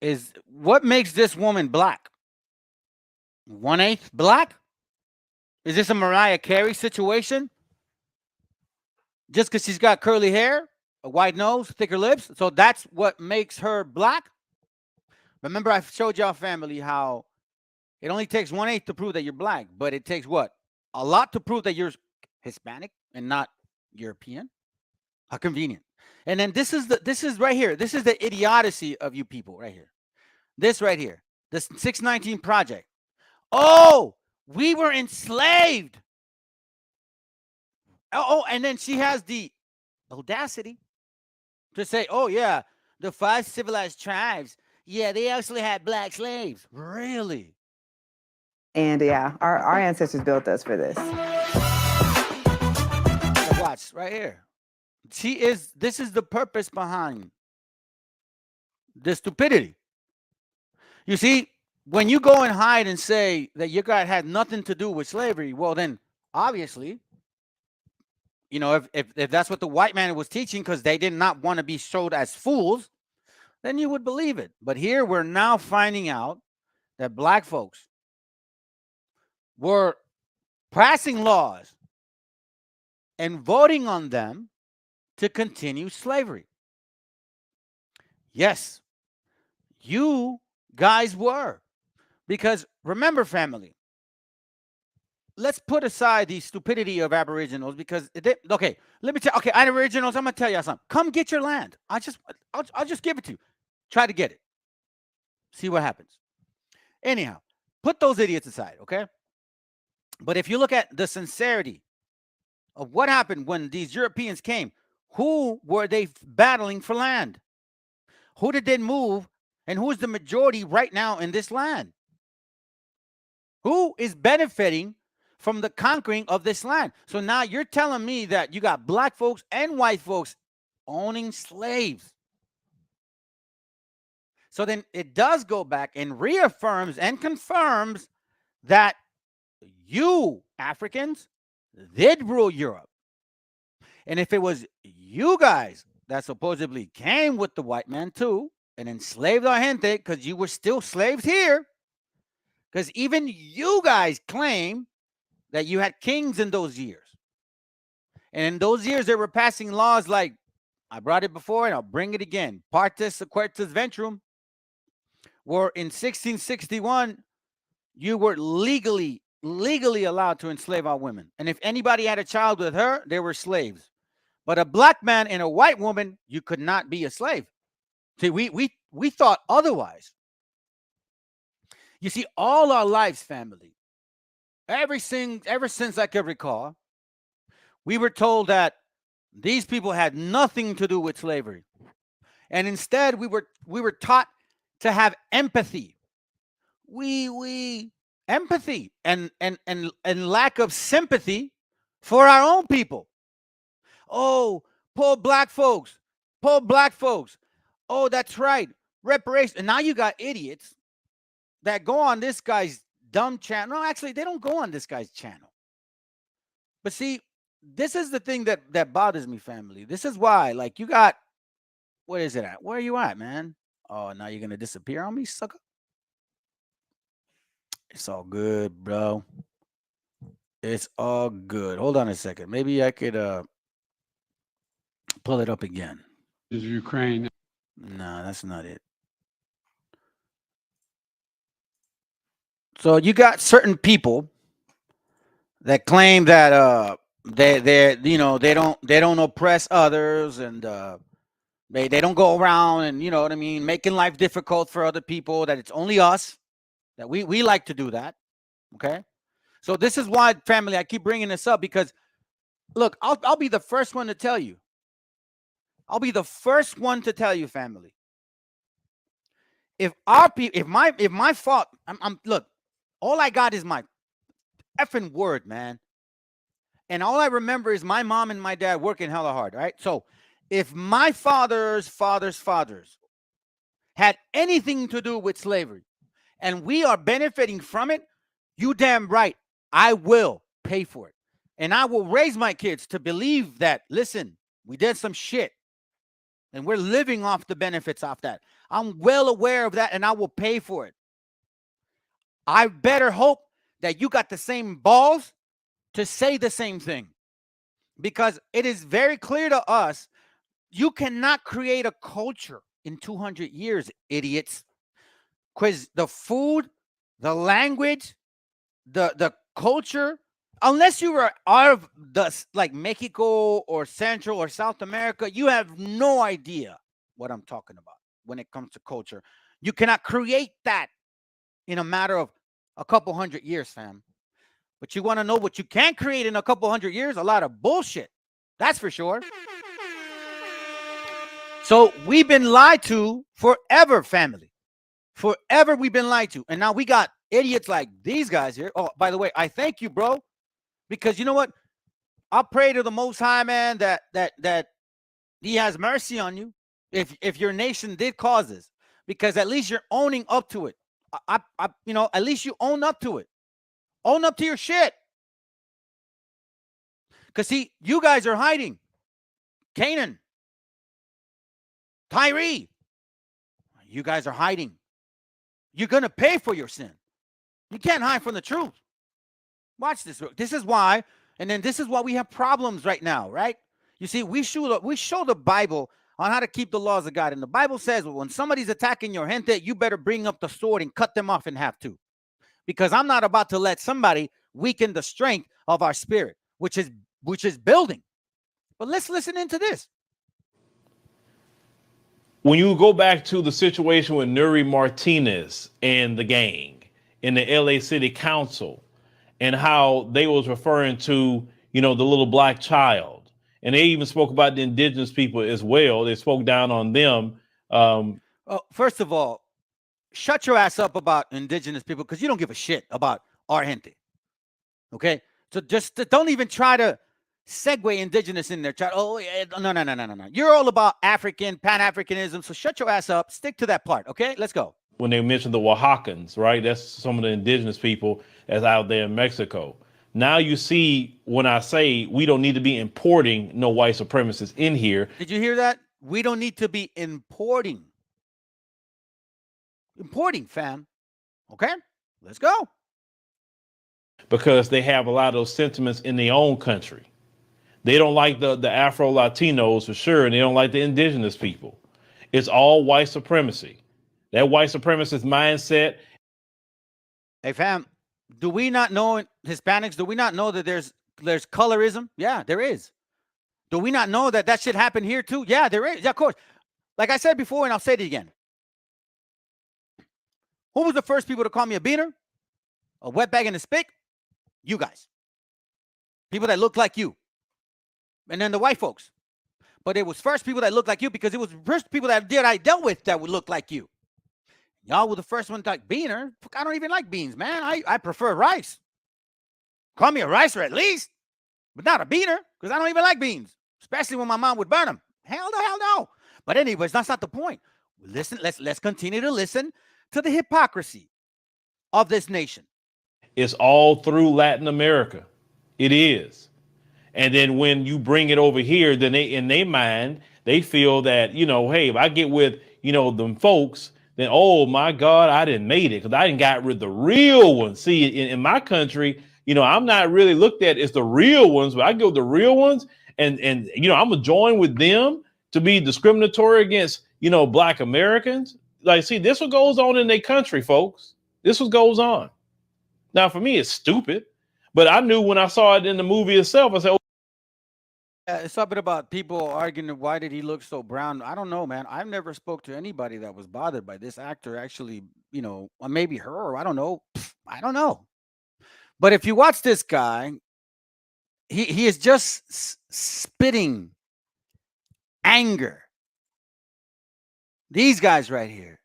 is what makes this woman black? 1/8 black? Is this a Mariah Carey situation? Just because she's got curly hair, a white nose, thicker lips, so that's what makes her black? Remember, I showed y'all, family, how It only takes 1/8 to prove that you're black, but it takes what? A lot to prove that you're Hispanic and not European. How convenient. And then this is right here. This is the idiocy of you people right here. This right here. This 619 Project. Oh, we were enslaved. Oh, and then she has the audacity to say, oh, yeah, the 5 civilized tribes, yeah, they actually had black slaves. Really? And yeah, our ancestors built us for this. Watch right here. This is the purpose behind the stupidity. You see, when you go and hide and say that your God had nothing to do with slavery, well, then obviously, you know, if that's what the white man was teaching because they did not want to be showed as fools, then you would believe it. But here we're now finding out that black folks were passing laws and voting on them to continue slavery. Yes, you guys were. Because remember, family, let's put aside the stupidity of Aboriginals because okay, let me tell. Okay, Aboriginals, I'm gonna tell you something. Come get your land. I'll just give it to you. Try to get it. See what happens. Anyhow, put those idiots aside, okay? But if you look at the sincerity of what happened when these Europeans came, who were they battling for land? Who did they move? And who is the majority right now in this land? Who is benefiting from the conquering of this land? So now you're telling me that you got black folks and white folks owning slaves. So then it does go back and reaffirms and confirms that you, Africans, did rule Europe. And if it was you guys that supposedly came with the white man too and enslaved our gente because you were still slaves here, because even you guys claim that you had kings in those years. And in those years, they were passing laws like, I brought it before and I'll bring it again. Partes Sequertus Ventrum, where in 1661, you were legally allowed to enslave our women. And if anybody had a child with her, they were slaves. But a black man and a white woman, you could not be a slave. See, we thought otherwise. You see, all our lives, family, ever since I can recall, we were told that these people had nothing to do with slavery. And instead, we were taught to have empathy. Empathy and lack of sympathy for our own people. Oh, poor black folks. Poor black folks. Oh, that's right. Reparations. And now you got idiots that go on this guy's dumb channel. No, actually, they don't go on this guy's channel. But see, this is the thing that bothers me, family. This is why, like, you got, what is it at? Where are you at, man? Oh, now you're going to disappear on me, sucker? It's all good, bro. It's all good. Hold on a second. Maybe I could pull it up again. Is Ukraine? No, that's not it. So you got certain people that claim that they don't oppress others, and they don't go around and, you know what I mean, making life difficult for other people, that it's only us, that we like to do that. Okay? So this is why, family, I keep bringing this up, because look, I'll be the first one to tell you. I'll be the first one to tell you, family. If our people, if my fault, look, all I got is my effing word, man. And all I remember is my mom and my dad working hella hard, right? So if my father's fathers had anything to do with slavery and we are benefiting from it, you damn right, I will pay for it. And I will raise my kids to believe that, listen, we did some shit and we're living off the benefits off that. I'm well aware of that, and I will pay for it. I better hope that you got the same balls to say the same thing, because it is very clear to us, you cannot create a culture in 200 years, idiots, because the food the language, the culture, unless you were out of the like Mexico or Central or South America, you have no idea what I'm talking about when it comes to culture. You cannot create that in a matter of a couple hundred years, fam. But you want to know what you can create in a couple hundred years? A lot of bullshit. That's for sure. So we've been lied to forever, family. Forever we've been lied to. And now we got idiots like these guys here. Oh, by the way, I thank you, bro. Because you know what? I'll pray to the Most High, man, that He has mercy on you if your nation did cause this, because at least you're owning up to it. At least you own up to it. Own up to your shit. Because see, you guys are hiding. Canaan, Tyree, you guys are hiding. You're gonna pay for your sin. You can't hide from the truth. Watch this. This is why, and then this is why we have problems right now, right? You see, we show the Bible on how to keep the laws of God. And the Bible says, well, when somebody's attacking your gente, you better bring up the sword and cut them off in half too. Because I'm not about to let somebody weaken the strength of our spirit, which is building. But let's listen into this. When you go back to the situation with Nuri Martinez and the gang in the LA City Council, and how they was referring to, the little black child. And they even spoke about the indigenous people as well. They spoke down on them. First of all, shut your ass up about indigenous people, because you don't give a shit about our gente. Okay? So just don't even try to segue indigenous in there. No. You're all about African, Pan-Africanism, so shut your ass up. Stick to that part, okay? Let's go. When they mentioned the Oaxacans, right? That's some of the indigenous people that's out there in Mexico. Now you see when I say we don't need to be importing no white supremacists in here. Did you hear that? We don't need to be importing. Importing, fam. Okay? Let's go. Because they have a lot of those sentiments in their own country. They don't like the Afro-Latinos for sure, and they don't like the indigenous people. It's all white supremacy. That white supremacist mindset. Hey, fam, do we not know, Hispanics, do we not know that there's colorism? Yeah, there is. Do we not know that shit happened here too? Yeah, there is. Yeah, of course. Like I said before, and I'll say it again. Who was the first people to call me a beaner? A wetbag and a spick? You guys. People that look like you. And then the white folks. But it was first people that looked like you, because it was first people that I dealt with that would look like you. Y'all were the first one to like beaner. I don't even like beans, man. I prefer rice. Call me a ricer at least, but not a beaner, because I don't even like beans, especially when my mom would burn them. Hell no. But anyways, that's not the point. Listen, let's continue to listen to the hypocrisy of this nation. It's all through Latin America. It is. And then when you bring it over here, then in their mind, they feel that, hey, if I get with, them folks, then, oh my God, I didn't made it, because I didn't got rid of the real ones. See, in my country, I'm not really looked at as the real ones, but I go with the real ones, and I'm gonna join with them to be discriminatory against, Black Americans. Like, see, this what goes on in their country, folks. This what goes on. Now, for me, it's stupid, but I knew when I saw it in the movie itself, I said, oh. It's something about people arguing, why did he look so brown? I don't know, man. I've never spoke to anybody that was bothered by this actor actually, maybe her, or I don't know. I don't know. But if you watch this guy, he is just spitting anger. These guys right here,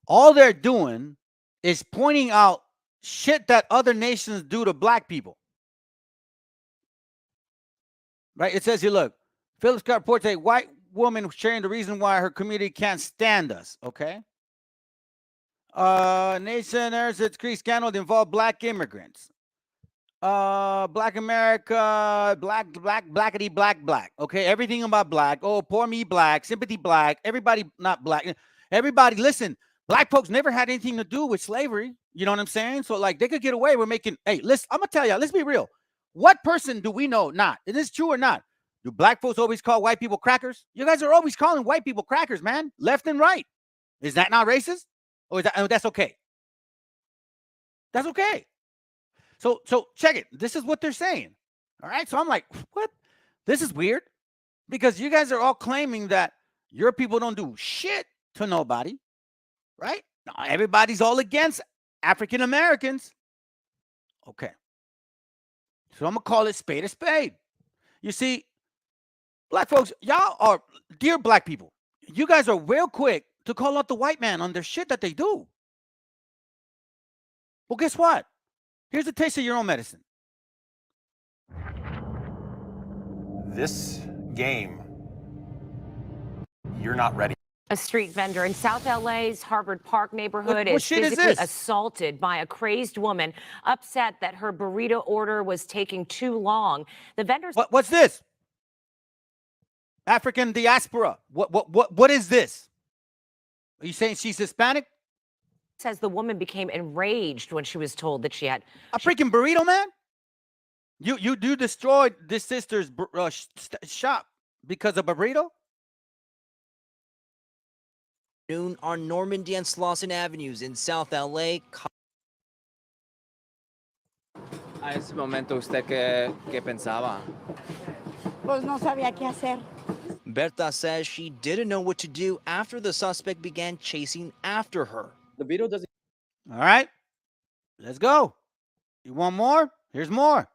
all they're doing is pointing out shit that other nations do to black people. Right? It says here, look, Philip Scott reports a white woman sharing the reason why her community can't stand us. Okay. Nation airs its Greek scandal that involved black immigrants. Black America, blackity, black. Okay. Everything about black. Oh, poor me, black. Sympathy, black. Everybody not black. Everybody, listen, black folks never had anything to do with slavery. You know what I'm saying? So, like, they could get away with making, hey, listen, I'm going to tell you, let's be real. What person do we know not? Is this true or not? Do black folks always call white people crackers? You guys are always calling white people crackers, man. Left and right. Is that not racist? Or is that, that's okay? That's okay. So check it. This is what they're saying. All right. So I'm like, what? This is weird because you guys are all claiming that your people don't do shit to nobody, right? Now, everybody's all against African Americans. Okay. So I'm going to call it spade a spade. You see, black folks, y'all are, dear black people, you guys are real quick to call out the white man on their shit that they do. Well, guess what? Here's a taste of your own medicine. This game, you're not ready. A street vendor in South LA's Harvard Park neighborhood What is shit is physically this? assaulted by a crazy woman, upset that her burrito order was taking too long. The vendor What's this? African diaspora. What is this? Are you saying she's Hispanic? says the woman became enraged when she was told that she had a freaking burrito, man. You destroyed this sister's shop because of a burrito? Noon on Normandy and Slauson Avenues in South LA. A ese momento, ¿usted qué pensaba? Pues no sabía qué hacer. Berta says she didn't know what to do after the suspect began chasing after her. The video doesn't. All right, let's go. You want more? Here's more.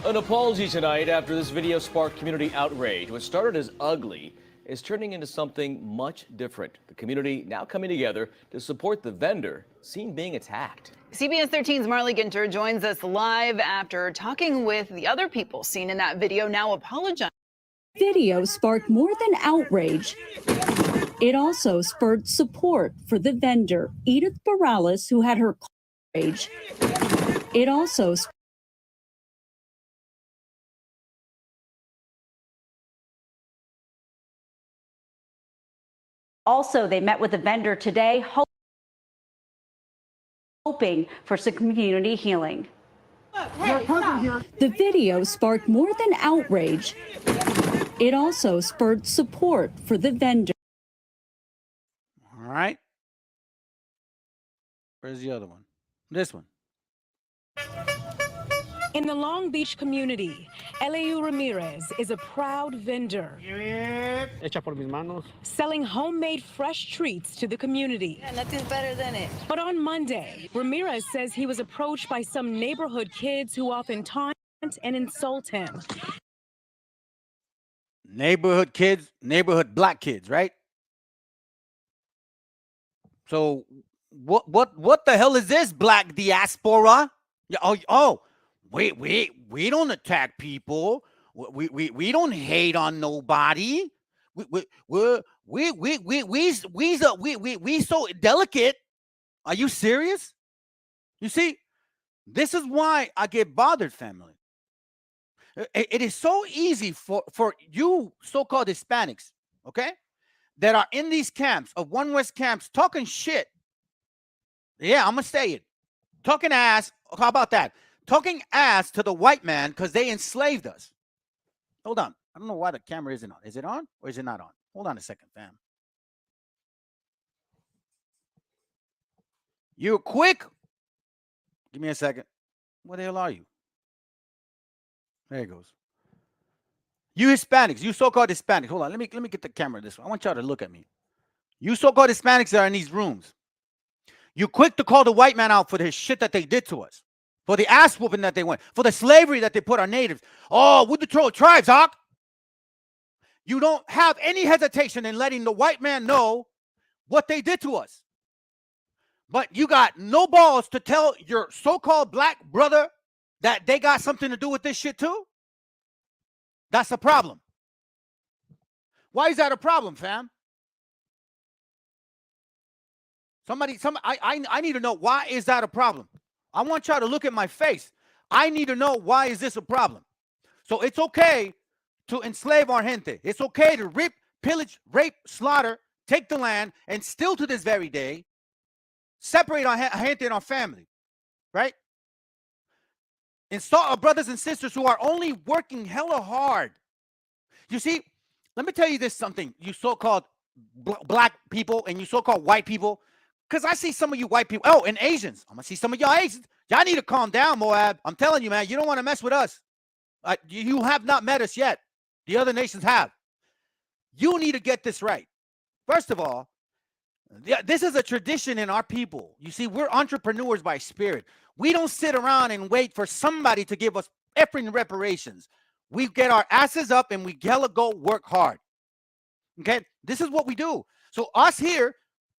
An apology tonight after this video sparked community outrage. What started as ugly is turning into something much different. The community now coming together to support the vendor seen being attacked. CBS 13's Marley Ginter joins us live after talking with the other people seen in that video, now apologizing. Video sparked more than outrage. It also spurred support for the vendor, Edith Morales, who had her rage. It also Also, they met with the vendor today, hoping for some community healing. The video sparked more than outrage. It also spurred support for the vendor. All right. Where's the other one? This one. In the Long Beach community, Eliu Ramirez is a proud vendor. Hecha por mis manos. Selling homemade fresh treats to the community. Yeah, nothing's better than it. But on Monday, Ramirez says he was approached by some neighborhood kids who often taunt and insult him. Neighborhood kids, neighborhood black kids, right? So what the hell is this, black diaspora? Yeah, we don't attack people. We don't hate on nobody. We so delicate. Are you serious? You see, this is why I get bothered, family. It is so easy for you so-called Hispanics, okay, that are in these camps of One West camps talking shit. Yeah, I'm gonna say it. Talking ass. How about that? Talking ass to the white man because they enslaved us. Hold on. I don't know why the camera isn't on. Is it on or is it not on? Hold on a second, fam. You're quick. Give me a second. Where the hell are you? There it goes. You Hispanics, you so-called Hispanics. Hold on. Let me get the camera this way. I want y'all to look at me. You so-called Hispanics that are in these rooms. You quick to call the white man out for the shit that they did to us. For the ass whooping that they went, for the slavery that they put on natives. Oh, with the tribes, Hawk. You don't have any hesitation in letting the white man know what they did to us. But you got no balls to tell your so-called black brother that they got something to do with this shit too? That's a problem. Why is that a problem, fam? I need to know, why is that a problem? I want y'all to look at my face. I need to know, why is this a problem? So it's okay to enslave our gente. It's okay to rip, pillage, rape, slaughter, take the land, and still to this very day, separate our gente and our family, right? Insult our brothers and sisters who are only working hella hard. You see, let me tell you this something, you so-called black people and you so-called white people. Because I see some of you white people. Oh, and Asians. I'm going to see some of y'all Asians. Y'all need to calm down, Moab. I'm telling you, man, you don't want to mess with us. You have not met us yet. The other nations have. You need to get this right. First of all, this is a tradition in our people. You see, we're entrepreneurs by spirit. We don't sit around and wait for somebody to give us effing reparations. We get our asses up and we go work hard. Okay? This is what we do. So us here,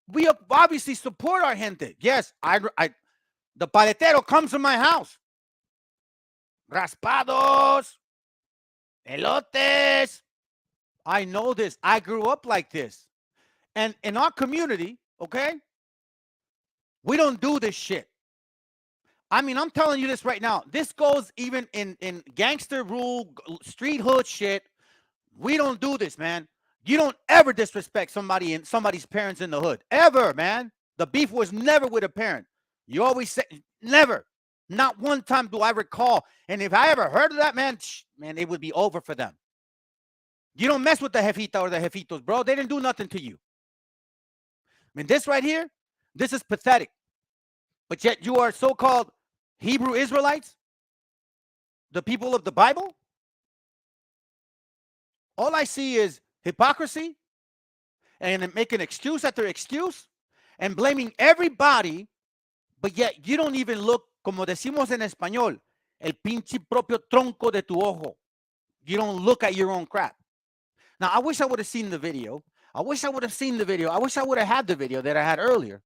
we obviously support our gente. Yes, the paletero comes to my house. Raspados, elotes. I know this. I grew up like this. And in our community, okay, we don't do this shit. I mean, I'm telling you this right now. This goes even in gangster rule, street hood shit. We don't do this, man. You don't ever disrespect somebody and somebody's parents in the hood. Ever, man. The beef was never with a parent. You always say, never. Not one time do I recall. And if I ever heard of that, man, it would be over for them. You don't mess with the jefita or the jefitos, bro. They didn't do nothing to you. I mean, this right here, this is pathetic. But yet you are so-called Hebrew Israelites, the people of the Bible. All I see is hypocrisy and making excuse after excuse and blaming everybody, but yet you don't even look, como decimos en español, el pinche propio tronco de tu ojo. You don't look at your own crap. Now, I wish I would have seen the video. I wish I would have had the video that I had earlier.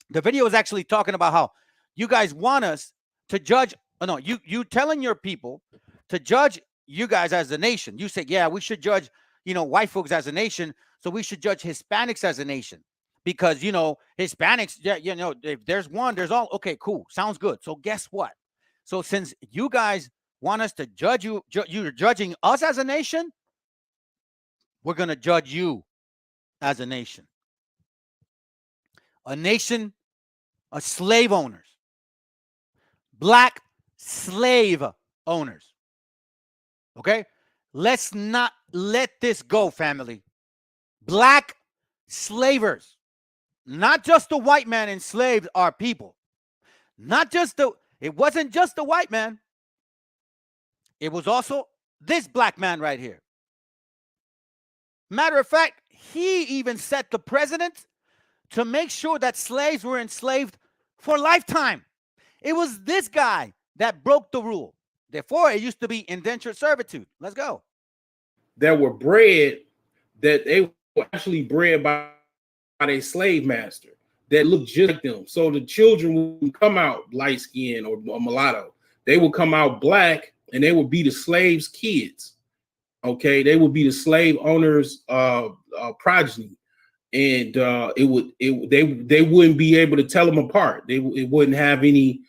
The video is actually talking about how you guys want us to judge. Oh, no, you telling your people to judge you guys as a nation. You say, yeah, we should judge, white folks as a nation. So we should judge Hispanics as a nation because, Hispanics, if there's one, there's all. Okay, cool. Sounds good. So guess what? So since you guys want us to judge you're judging us as a nation, we're going to judge you as a nation. A nation of slave owners. Black slave owners. Okay? Let's not let this go, family. Black slavers. Not just the white man enslaved our people. It wasn't just the white man. It was also this black man right here. Matter of fact, he even set the precedent to make sure that slaves were enslaved for a lifetime. It was this guy that broke the rule. Therefore, it used to be indentured servitude. Let's go. That were bred, that they were actually bred by a slave master that looked just like them. So the children would come out light skinned or mulatto. They would come out black and they would be the slaves' kids. Okay, they would be the slave owners' progeny, and they wouldn't be able to tell them apart. It wouldn't have any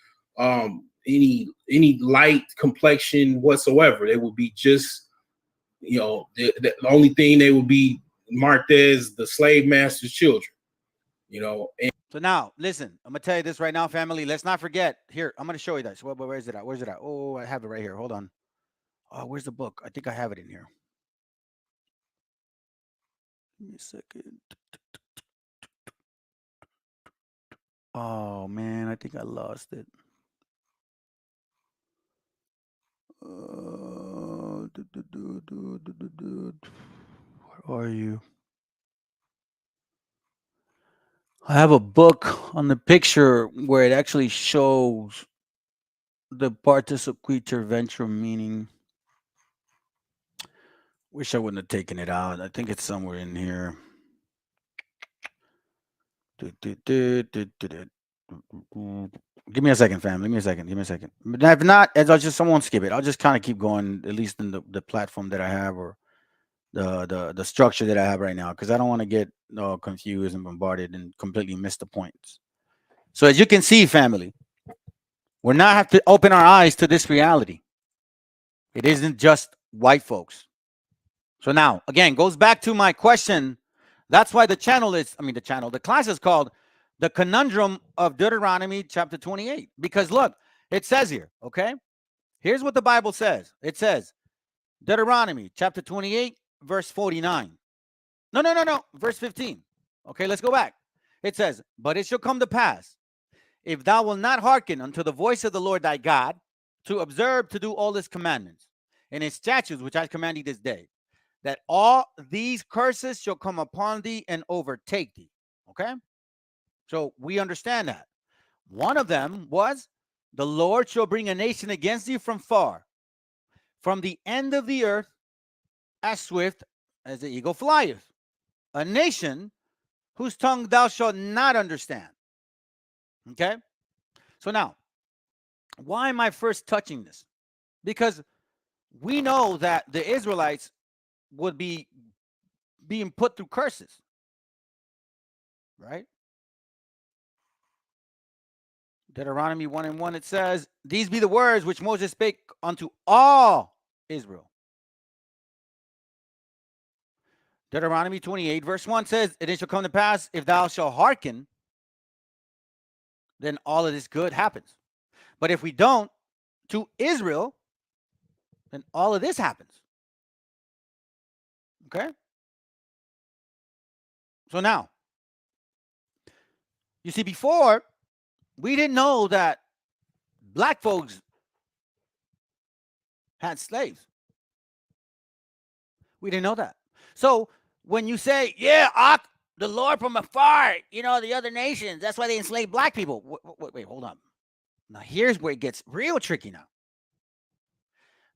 light complexion whatsoever. They would be just, the only thing they would be marked as the slave master's children. And so now, listen, I'm gonna tell you this right now, family. Let's not forget. Here, I'm gonna show you this. Where is it at? Where's it at? Oh, I have it right here. Hold on. Oh, where's the book? I think I have it in here. Give me a second. Oh man, I think I lost it. Where are you? I have a book on the picture where it actually shows the participator ventrum meaning. Wish I wouldn't have taken it out. I think it's somewhere in here. Give me a second, fam. Give me a second. But if not, I won't skip it. I'll just kind of keep going, at least in the platform that I have or the structure that I have right now, because I don't want to get confused and bombarded and completely miss the points. So as you can see, family, we're not have to open our eyes to this reality. It isn't just white folks. So now, again, goes back to my question. That's why the class is called The Conundrum of Deuteronomy chapter 28. Because look, it says here, okay? Here's what the Bible says. It says, Deuteronomy chapter 28, verse 49. No. Verse 15. Okay, let's go back. It says, but it shall come to pass, if thou wilt not hearken unto the voice of the Lord thy God, to observe to do all his commandments and his statutes which I command thee this day, that all these curses shall come upon thee and overtake thee. Okay? So we understand that. One of them was, the Lord shall bring a nation against thee from far, from the end of the earth, as swift as the eagle flieth. A nation whose tongue thou shalt not understand. Okay? So now, why am I first touching this? Because we know that the Israelites would be being put through curses, right? Deuteronomy 1:1, it says, these be the words which Moses spake unto all Israel. Deuteronomy 28 verse 1 says, and it shall come to pass, if thou shalt hearken, then all of this good happens. But if we don't, to Israel, then all of this happens. Okay? So now, you see, before, we didn't know that black folks had slaves. We didn't know that. So when you say, yeah, the Lord from afar, you know, the other nations, that's why they enslaved black people. Wait, hold on. Now, here's where it gets real tricky now.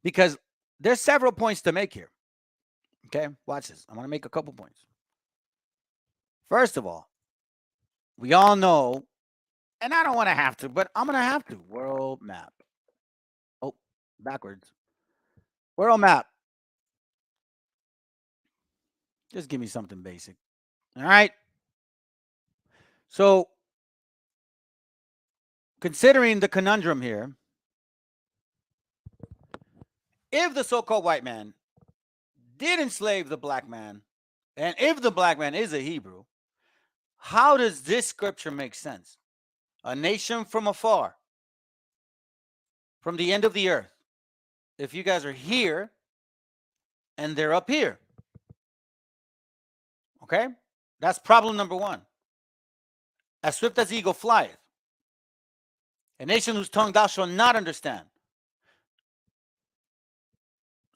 Because there's several points to make here. Okay, watch this. I want to make a couple points. First of all, we all know, and I don't want to have to, but I'm going to have to. World map. Oh, backwards. World map. Just give me something basic. All right. So, considering the conundrum here, if the so-called white man did enslave the black man, and if the black man is a Hebrew, how does this scripture make sense? A nation from afar, from the end of the earth. If you guys are here and they're up here. Okay? That's problem number one. As swift as the eagle flieth. A nation whose tongue thou shalt not understand.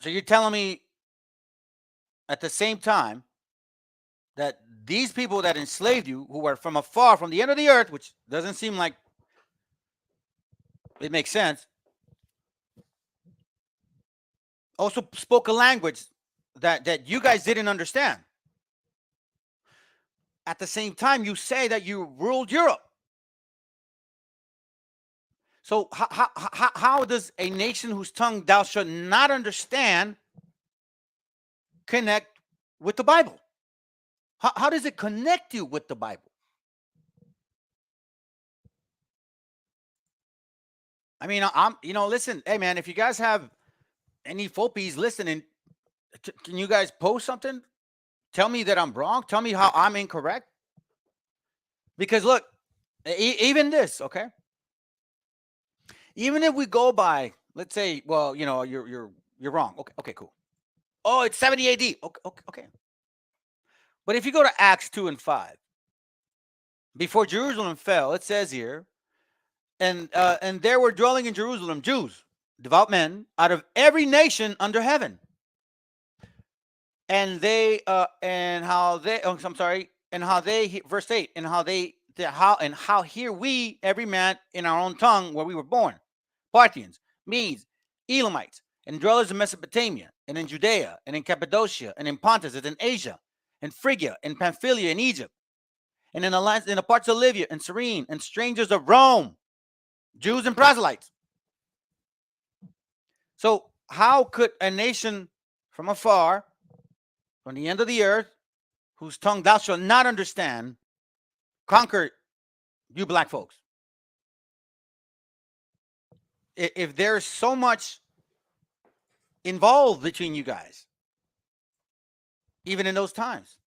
So you're telling me at the same time that these people that enslaved you, who are from afar, from the end of the earth, which doesn't seem like it makes sense, also spoke a language that you guys didn't understand. At the same time, you say that you ruled Europe. So how does a nation whose tongue thou shalt not understand connect with the Bible? How does it connect you with the Bible? I mean, listen, hey man, if you guys have any fopies listening, can you guys post something? Tell me that I'm wrong. Tell me how I'm incorrect. Because look, even this, okay? Even if we go by, let's say, well, you know, you're wrong. Okay, cool. Oh, it's 70 AD. Okay. But if you go to Acts 2:5, before Jerusalem fell, it says here, and there were dwelling in Jerusalem Jews, devout men, out of every nation under heaven. And they, verse 8, and how hear we every man in our own tongue where we were born, Parthians, Medes, Elamites, and dwellers in Mesopotamia, and in Judea, and in Cappadocia, and in Pontus, and in Asia, and Phrygia, and Pamphylia, and Egypt, and in the parts of Libya, and Cyrene, and strangers of Rome, Jews and proselytes. So how could a nation from afar, from the end of the earth, whose tongue thou shalt not understand, conquer you black folks? If there's so much involved between you guys, even in those times.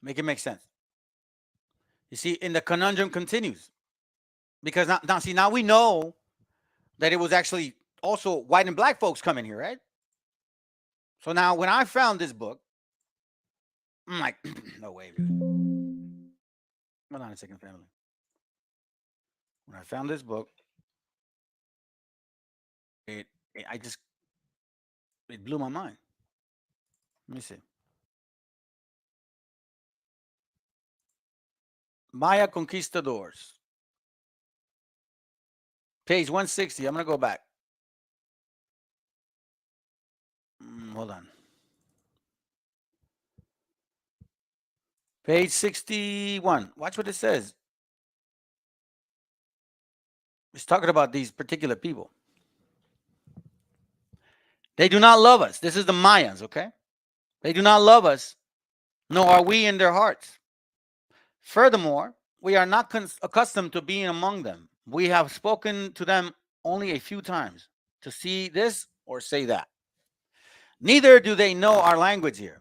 Make it make sense. You see, and the conundrum continues. Because now we know that it was actually also white and black folks coming here, right? So now when I found this book, I'm like, no way, dude. Hold on a second, family. When I found this book, it blew my mind. Let me see. Maya Conquistadors. Page 160. I'm going to go back. Hold on. Page 61. Watch what it says. It's talking about these particular people. They do not love us. This is the Mayans, okay? They do not love us, nor are we in their hearts. Furthermore, we are not accustomed to being among them. We have spoken to them only a few times to see this or say that. Neither do they know our language here,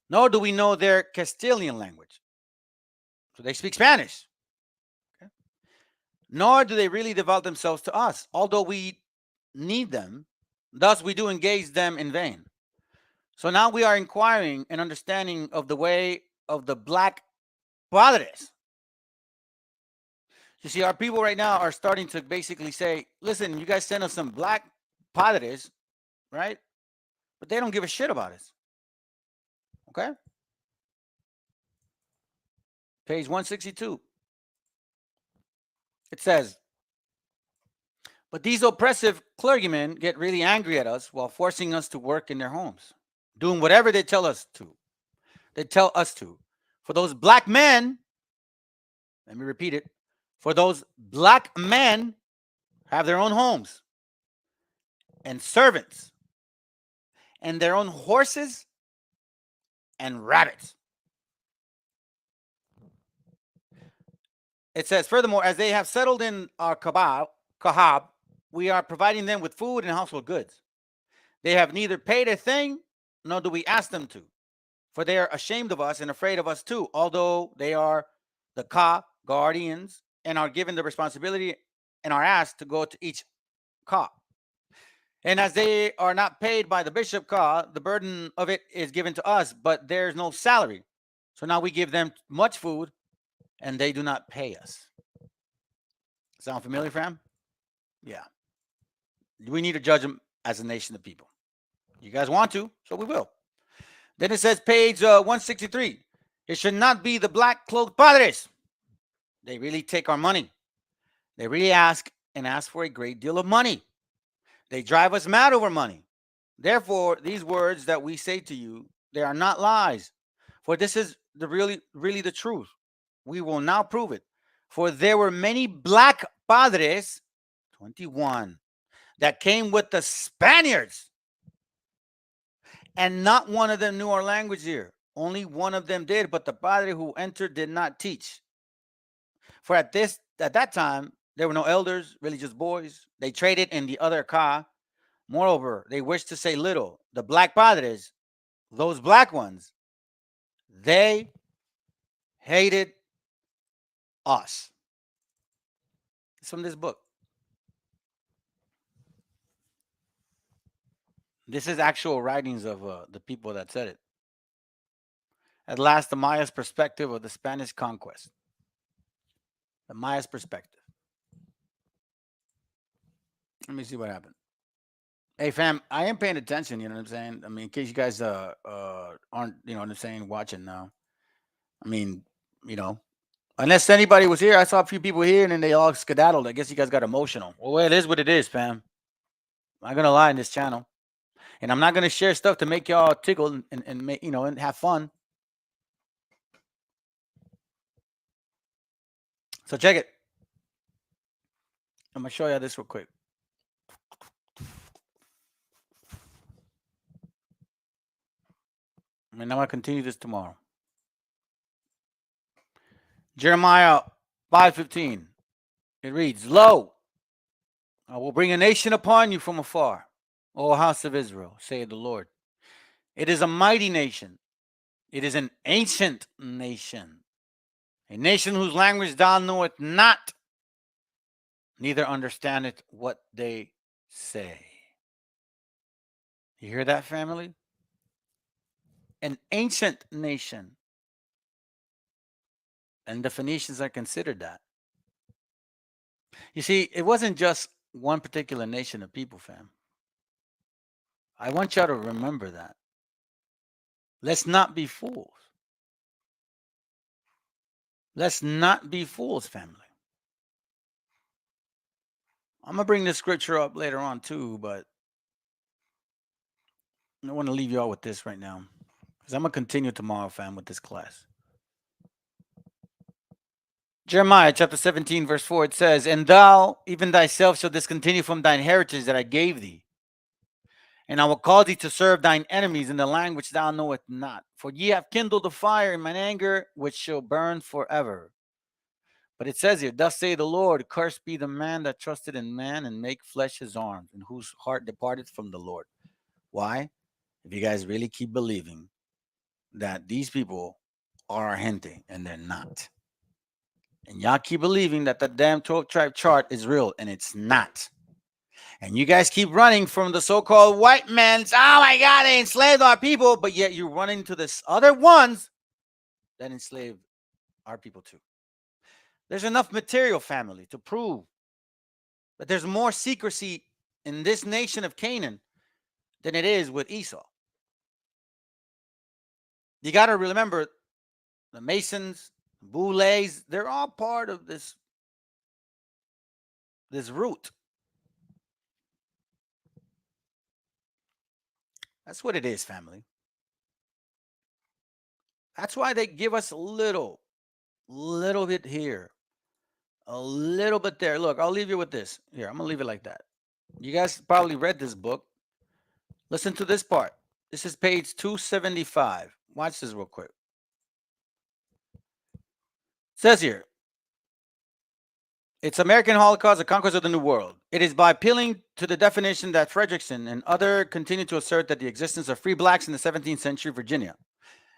nor do we know their Castilian language. So they speak Spanish. Okay? Nor do they really devote themselves to us, although we need them. Thus, we do engage them in vain. So now we are inquiring and understanding of the way of the black padres. You see, our people right now are starting to basically say, listen, you guys send us some black padres, right? But they don't give a shit about us. Okay? Page 162. It says, but these oppressive clergymen get really angry at us while forcing us to work in their homes, doing whatever they tell us to. They tell us to. For those black men, let me repeat it, for those black men have their own homes and servants and their own horses and rabbits. It says, furthermore, as they have settled in our kahab, we are providing them with food and household goods. They have neither paid a thing, nor do we ask them to, for they are ashamed of us and afraid of us too, although they are the ka guardians and are given the responsibility and are asked to go to each ka. And as they are not paid by the bishop ka, the burden of it is given to us, but there's no salary. So now we give them much food and they do not pay us. Sound familiar, fam? Yeah. We need to judge them as a nation of people. You guys want to, so we will. Then it says, page 163. It should not be the black cloaked padres. They really take our money. They really ask for a great deal of money. They drive us mad over money. Therefore, these words that we say to you, they are not lies. For this is really the truth. We will now prove it. For there were many black padres, 21, that came with the Spaniards. And not one of them knew our language here. Only one of them did, but the padre who entered did not teach. For at that time, there were no elders, really just boys. They traded in the other ka. Moreover, they wished to say little. The black padres, those black ones, they hated us. It's from this book. This is actual writings of the people that said it. At last, the Maya's perspective of the Spanish conquest. The Maya's perspective. Let me see what happened. Hey, fam, I am paying attention, you know what I'm saying? I mean, in case you guys aren't, you know what I'm saying, watching now. I mean, you know, unless anybody was here, I saw a few people here and then they all skedaddled. I guess you guys got emotional. Well, it is what it is, fam. I'm not going to lie in this channel. And I'm not going to share stuff to make y'all tickle and make, you know, and have fun. So check it. I'm going to show you this real quick. And I'm going to continue this tomorrow. Jeremiah 5:15. It reads, lo, I will bring a nation upon you from afar, O house of Israel, saith the Lord. It is a mighty nation. It is an ancient nation. A nation whose language thou knowest not, neither understandeth what they say. You hear that, family? an ancient nation. And the Phoenicians are considered that. You see, it wasn't just one particular nation of people, fam. I want y'all to remember that. Let's not be fools. Let's not be fools, family. I'm going to bring this scripture up later on too, but I want to leave y'all with this right now, because I'm going to continue tomorrow, fam, with this class. Jeremiah chapter 17, verse 4, it says, "And thou, even thyself, shalt discontinue from thine heritage that I gave thee. And I will cause thee to serve thine enemies in the land which thou knowest not. For ye have kindled a fire in mine anger, which shall burn forever." But it says here, "Thus saith the Lord, cursed be the man that trusted in man and make flesh his arms, and whose heart departed from the Lord." Why? If you guys really keep believing that these people are our gente, and they're not. And y'all keep believing that the damn 12 tribe chart is real, and it's not. And you guys keep running from the so-called white men's, oh my God, they enslaved our people, but yet you're running to this other ones that enslaved our people too. There's enough material, family, to prove that there's more secrecy in this nation of Canaan than it is with Esau. You got to remember, the Masons, Boulets, they're all part of this root. That's what it is, family. That's why they give us a little bit here, a little bit there. Look, I'll leave you with this. Here, I'm going to leave it like that. You guys probably read this book. Listen to this part. This is page 275. Watch this real quick. It says here, it's American Holocaust, the Conquest of the New World. It is by appealing to the definition that Frederickson and others continue to assert that the existence of free blacks in the 17th century Virginia,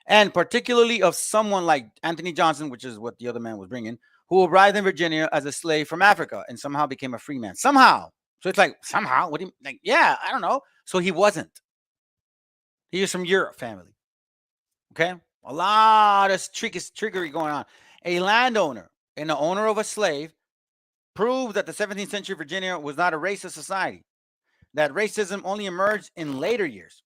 and particularly of someone like Anthony Johnson, which is what the other man was bringing, who arrived in Virginia as a slave from Africa and somehow became a free man. Somehow. So it's like, somehow? What do you, like, yeah, I don't know. So he wasn't. He was from Europe, family. Okay? A lot of trickery going on. A landowner and the owner of a slave proved that the 17th century Virginia was not a racist society, that racism only emerged in later years.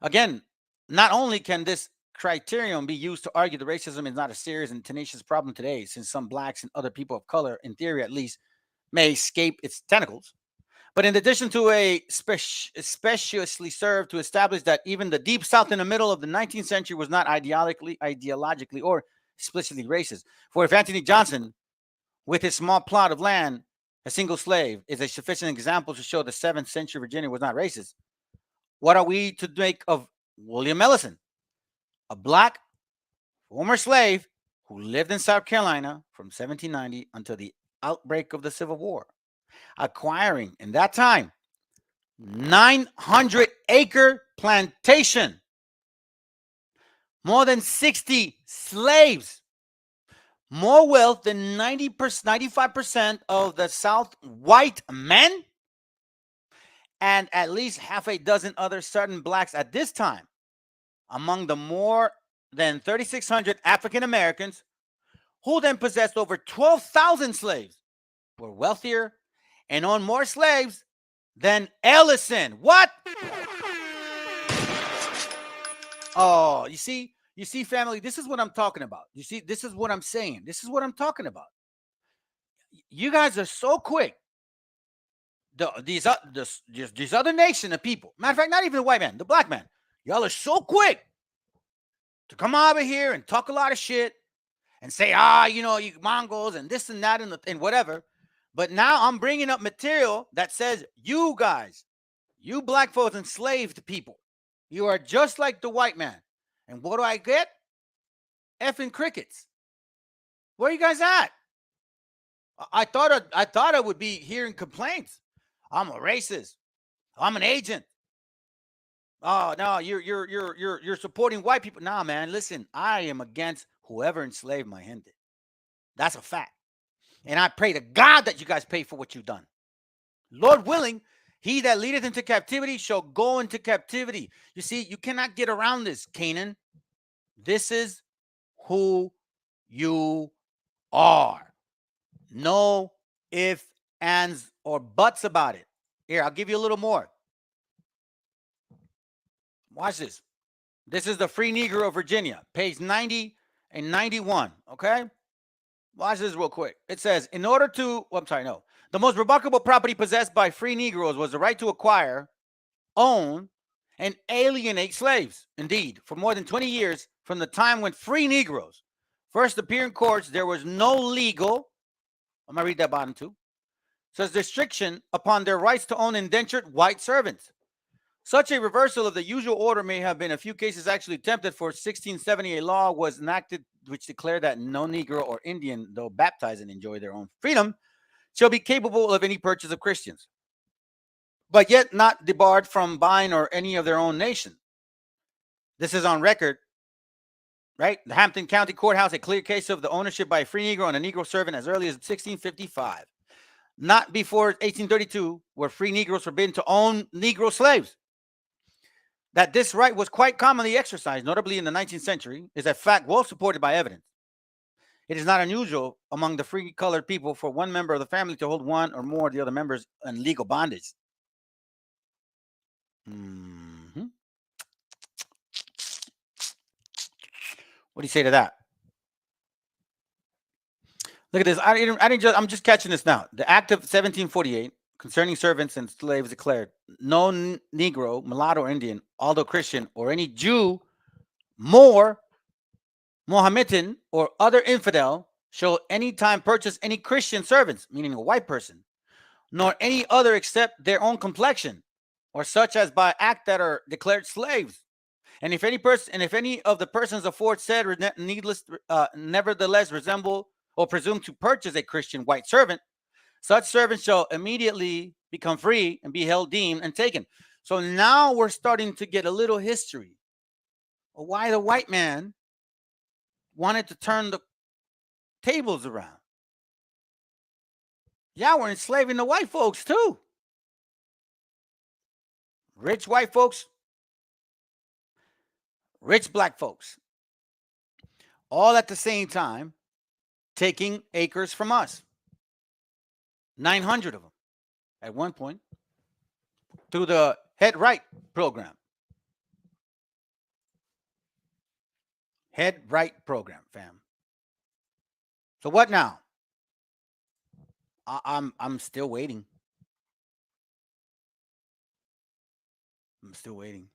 Again, not only can this criterion be used to argue that racism is not a serious and tenacious problem today, since some blacks and other people of color, in theory at least, may escape its tentacles, but in addition to a speciously served to establish that even the Deep South in the middle of the 19th century was not ideologically or explicitly racist. For if Anthony Johnson, with his small plot of land, a single slave, is a sufficient example to show the 7th century Virginia was not racist, what are we to make of William Ellison, a black former slave who lived in South Carolina from 1790 until the outbreak of the Civil War, acquiring in that time 900-acre plantation, more than 60 slaves, more wealth than 95% of the South white men, and at least half a dozen other Southern blacks at this time. Among the more than 3,600 African Americans who then possessed over 12,000 slaves, were wealthier and owned more slaves than Ellison. What? Oh, you see, family, this is what I'm talking about. You see, this is what I'm saying. This is what I'm talking about. You guys are so quick. These other nation of people, matter of fact, not even the white man, the black man, y'all are so quick to come over here and talk a lot of shit and say, you Mongols and this and that and whatever. But now I'm bringing up material that says you guys, you black folks, enslaved people, you are just like the white man. And what do I get? Effing crickets. Where are you guys at? I thought I would be hearing complaints. I'm a racist. I'm an agent. Oh no, you're supporting white people. Nah, man, listen, I am against whoever enslaved my gente. That's a fact. And I pray to God that you guys pay for what you've done. Lord willing, He that leadeth into captivity shall go into captivity. You see, you cannot get around this, Canaan. This is who you are. No ifs, ands, or buts about it. Here, I'll give you a little more. Watch this. This is the Free Negro of Virginia, page 90 and 91. Okay? Watch this real quick. It says, in order to, the most remarkable property possessed by free Negroes was the right to acquire, own, and alienate slaves. Indeed, for more than 20 years, from the time when free Negroes first appeared in courts, there was no legal, I'm going to read that bottom too, says restriction upon their rights to own indentured white servants. Such a reversal of the usual order may have been a few cases actually attempted, for 1670 a law was enacted which declared that no Negro or Indian, though baptized and enjoy their own freedom, shall be capable of any purchase of Christians, but yet not debarred from buying or any of their own nation. This is on record, right? The Hampton County Courthouse, a clear case of the ownership by a free Negro and a Negro servant as early as 1655. Not before 1832 were free Negroes forbidden to own Negro slaves. That this right was quite commonly exercised, notably in the 19th century, is a fact well supported by evidence. It is not unusual among the free colored people for one member of the family to hold one or more of the other members in legal bondage. Mm-hmm. What do you say to that? Look at this. I'm just catching this now. The Act of 1748 concerning servants and slaves declared no Negro, mulatto, or Indian, although Christian, or any Jew, Moor, Mohammedan, or other infidel shall any time purchase any Christian servants, meaning a white person, nor any other except their own complexion, or such as by act that are declared slaves. And if any of the persons aforesaid nevertheless resemble or presume to purchase a Christian white servant, such servants shall immediately become free and be held, deemed, and taken. So now we're starting to get a little history of why the white man wanted to turn the tables around. Yeah, we're enslaving the white folks too. Rich white folks, rich black folks, all at the same time taking acres from us. 900 of them at one point through the Head Right program. Head Right program, fam. So what now? I'm still waiting. I'm still waiting.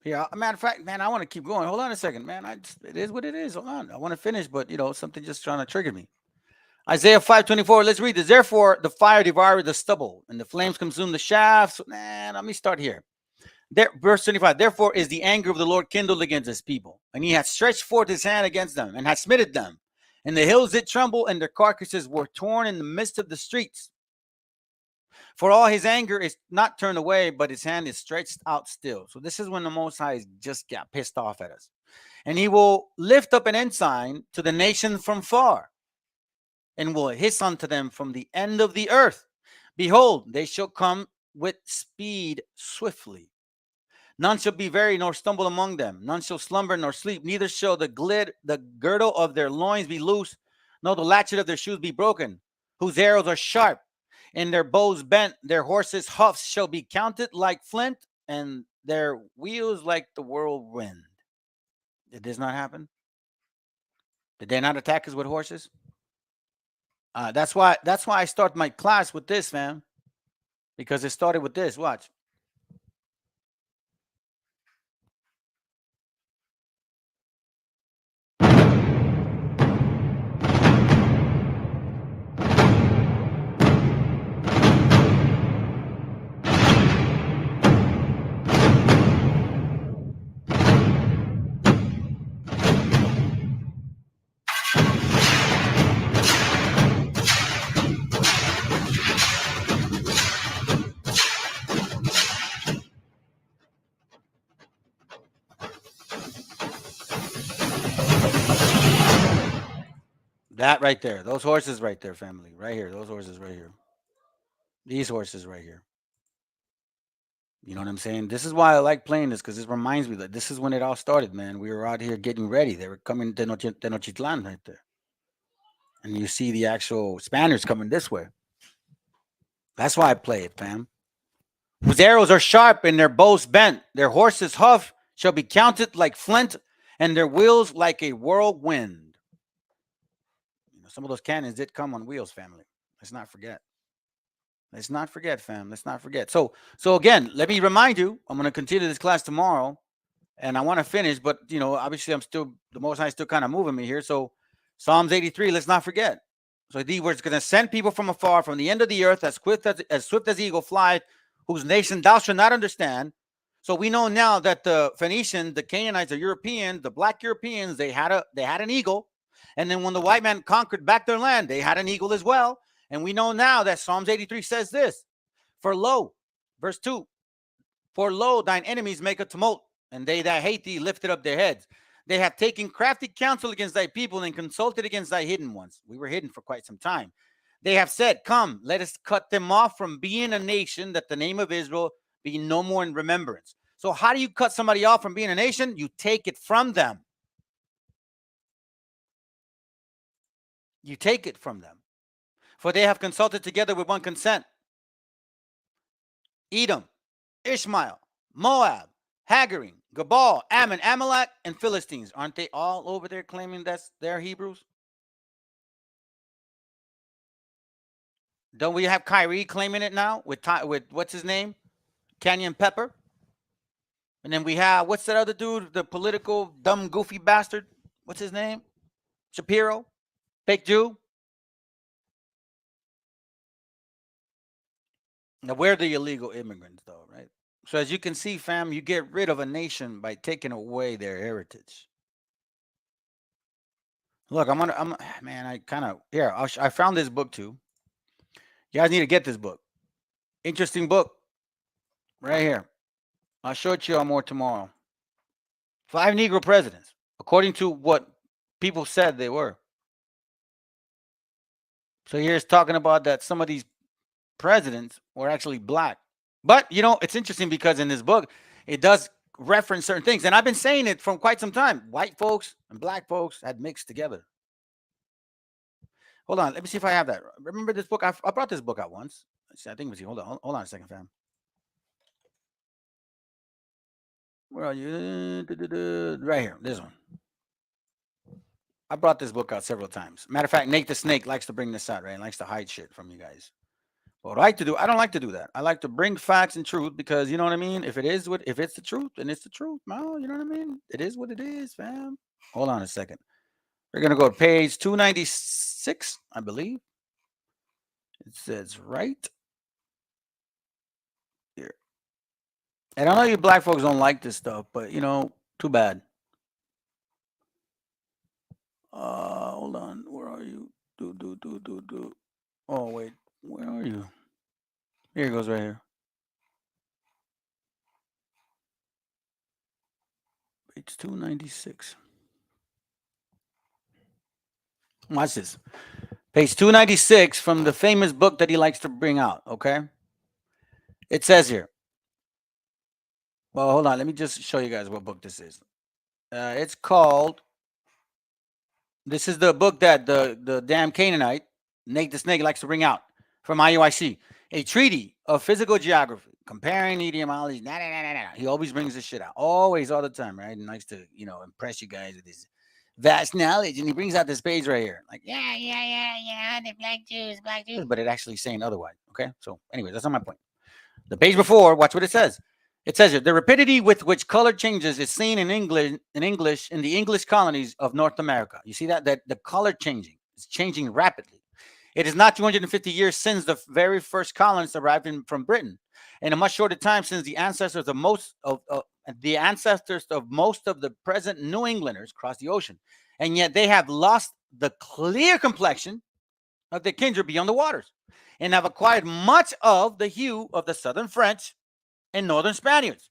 Here, matter of fact, man, I want to keep going. Hold on a second, man. It is what it is. Hold on. I want to finish, but something just trying to trigger me. Isaiah 5:24. Let's read this. Therefore, the fire devoured the stubble, and the flames consumed the shafts. Man, let me start here. Verse 25. Therefore is the anger of the Lord kindled against his people, and he hath stretched forth his hand against them, and hath smitten them. And the hills did tremble, and their carcasses were torn in the midst of the streets. For all his anger is not turned away, but his hand is stretched out still. So this is when the Most High just got pissed off at us. And he will lift up an ensign to the nation from far, and will hiss unto them from the end of the earth. Behold, they shall come with speed swiftly. None shall be weary nor stumble among them. None shall slumber nor sleep. Neither shall the girdle of their loins be loose, nor the latchet of their shoes be broken. Whose arrows are sharp, and their bows bent. Their horses' hoofs shall be counted like flint, and their wheels like the whirlwind. Did this not happen? Did they not attack us with horses? That's why I start my class with this, man. Because it started with this. Watch. That right there. Those horses right there, family. Right here. Those horses right here. These horses right here. You know what I'm saying? This is why I like playing this, because this reminds me that this is when it all started, man. We were out here getting ready. They were coming to Tenochtitlan right there. And you see the actual Spaniards coming this way. That's why I play it, fam. Whose arrows are sharp and their bows bent. Their horses' hoof shall be counted like flint, and their wheels like a whirlwind. You know, some of those cannons did come on wheels, family. Let's not forget. Let's not forget, fam. Let's not forget. So again, let me remind you, I'm going to continue this class tomorrow, and I want to finish, but, you know, obviously the Most High is still kind of moving me here. So Psalms 83, let's not forget. So the word's going to send people from afar, from the end of the earth, as swift as eagle fly, whose nation thou shalt not understand. So we know now that the Phoenicians, the Canaanites, the Europeans, the black Europeans, they had an eagle. And then when the white man conquered back their land, they had an eagle as well. And we know now that Psalms 83 says this: for lo, verse 2, for lo, thine enemies make a tumult, and they that hate thee lifted up their heads. They have taken crafty counsel against thy people and consulted against thy hidden ones. We were hidden for quite some time. They have said, come, let us cut them off from being a nation, that the name of Israel be no more in remembrance. So how do you cut somebody off from being a nation? You take it from them. You take it from them. For they have consulted together with one consent. Edom, Ishmael, Moab, Hagarim, Gabal, Ammon, Amalek, and Philistines. Aren't they all over there claiming that they're Hebrews? Don't we have Kyrie claiming it now with what's his name? Canyon Pepper. And then we have, what's that other dude? The political dumb goofy bastard. What's his name? Shapiro. Fake Jew. Now, we're the illegal immigrants, though, right? So as you can see, fam, you get rid of a nation by taking away their heritage. Look, man, I kind of, here, I found this book too. You guys need to get this book. Interesting book. Right here. I'll show it to you all more tomorrow. 5 Negro presidents, according to what people said they were. So here's talking about that some of these presidents were actually black. But, you know, it's interesting because in this book, it does reference certain things. And I've been saying it from quite some time. White folks and black folks had mixed together. Hold on. Let me see if I have that. Remember this book? I brought this book out once. I think it was here. Hold on a second, fam. Where are you? Right here. This one. I brought this book out several times. Matter of fact, Nate the Snake likes to bring this out, right? And likes to hide shit from you guys. What I like to do, I don't like to do that. I like to bring facts and truth because, you know what I mean? If it's the truth, then it's the truth, man. You know what I mean? It is what it is, fam. Hold on a second. We're going to go to page 296, I believe. It says right here. And I know you black folks don't like this stuff, but, you know, too bad. Hold on. Where are you? Oh, wait. Where are you? Here it goes right here. Page 296. Watch this. Page 296 from the famous book that he likes to bring out, okay? It says here. Well, hold on. Let me just show you guys what book this is. It's called, this is the book that the damn Canaanite, Nate the Snake, likes to bring out from IUIC. A treaty of physical geography, comparing etymology. He always brings this shit out. Always, all the time, right? And likes to, you know, impress you guys with his vast knowledge. And he brings out this page right here. Like, yeah, the black Jews. But it actually saying otherwise, okay? So anyway, that's not my point. The page before, watch what it says. It says here, the rapidity with which color changes is seen in the English colonies of North America. You see that the color changing is changing rapidly. It is not 250 years since the very first colonists arrived from Britain, and a much shorter time since the ancestors of most of the present New Englanders crossed the ocean, and yet they have lost the clear complexion of their kindred beyond the waters, and have acquired much of the hue of the Southern French and Northern Spaniards.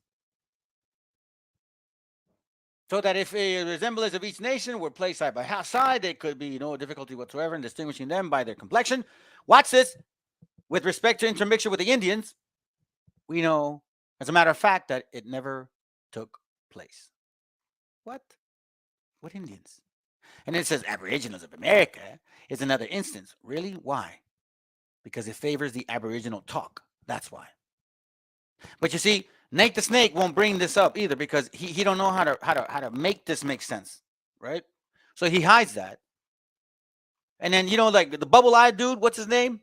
So that if a resemblance of each nation were placed side by side, there could be no difficulty whatsoever in distinguishing them by their complexion. Watch this. with respect to intermixture with the Indians, we know, as a matter of fact, that it never took place. What? What Indians? And it says Aboriginals of America is another instance. Really? Why? Because it favors the Aboriginal talk. That's why. But you see, Nate the Snake won't bring this up either because he don't know how to make this make sense, right? So he hides that. And then, you know, like the bubble-eyed dude, what's his name?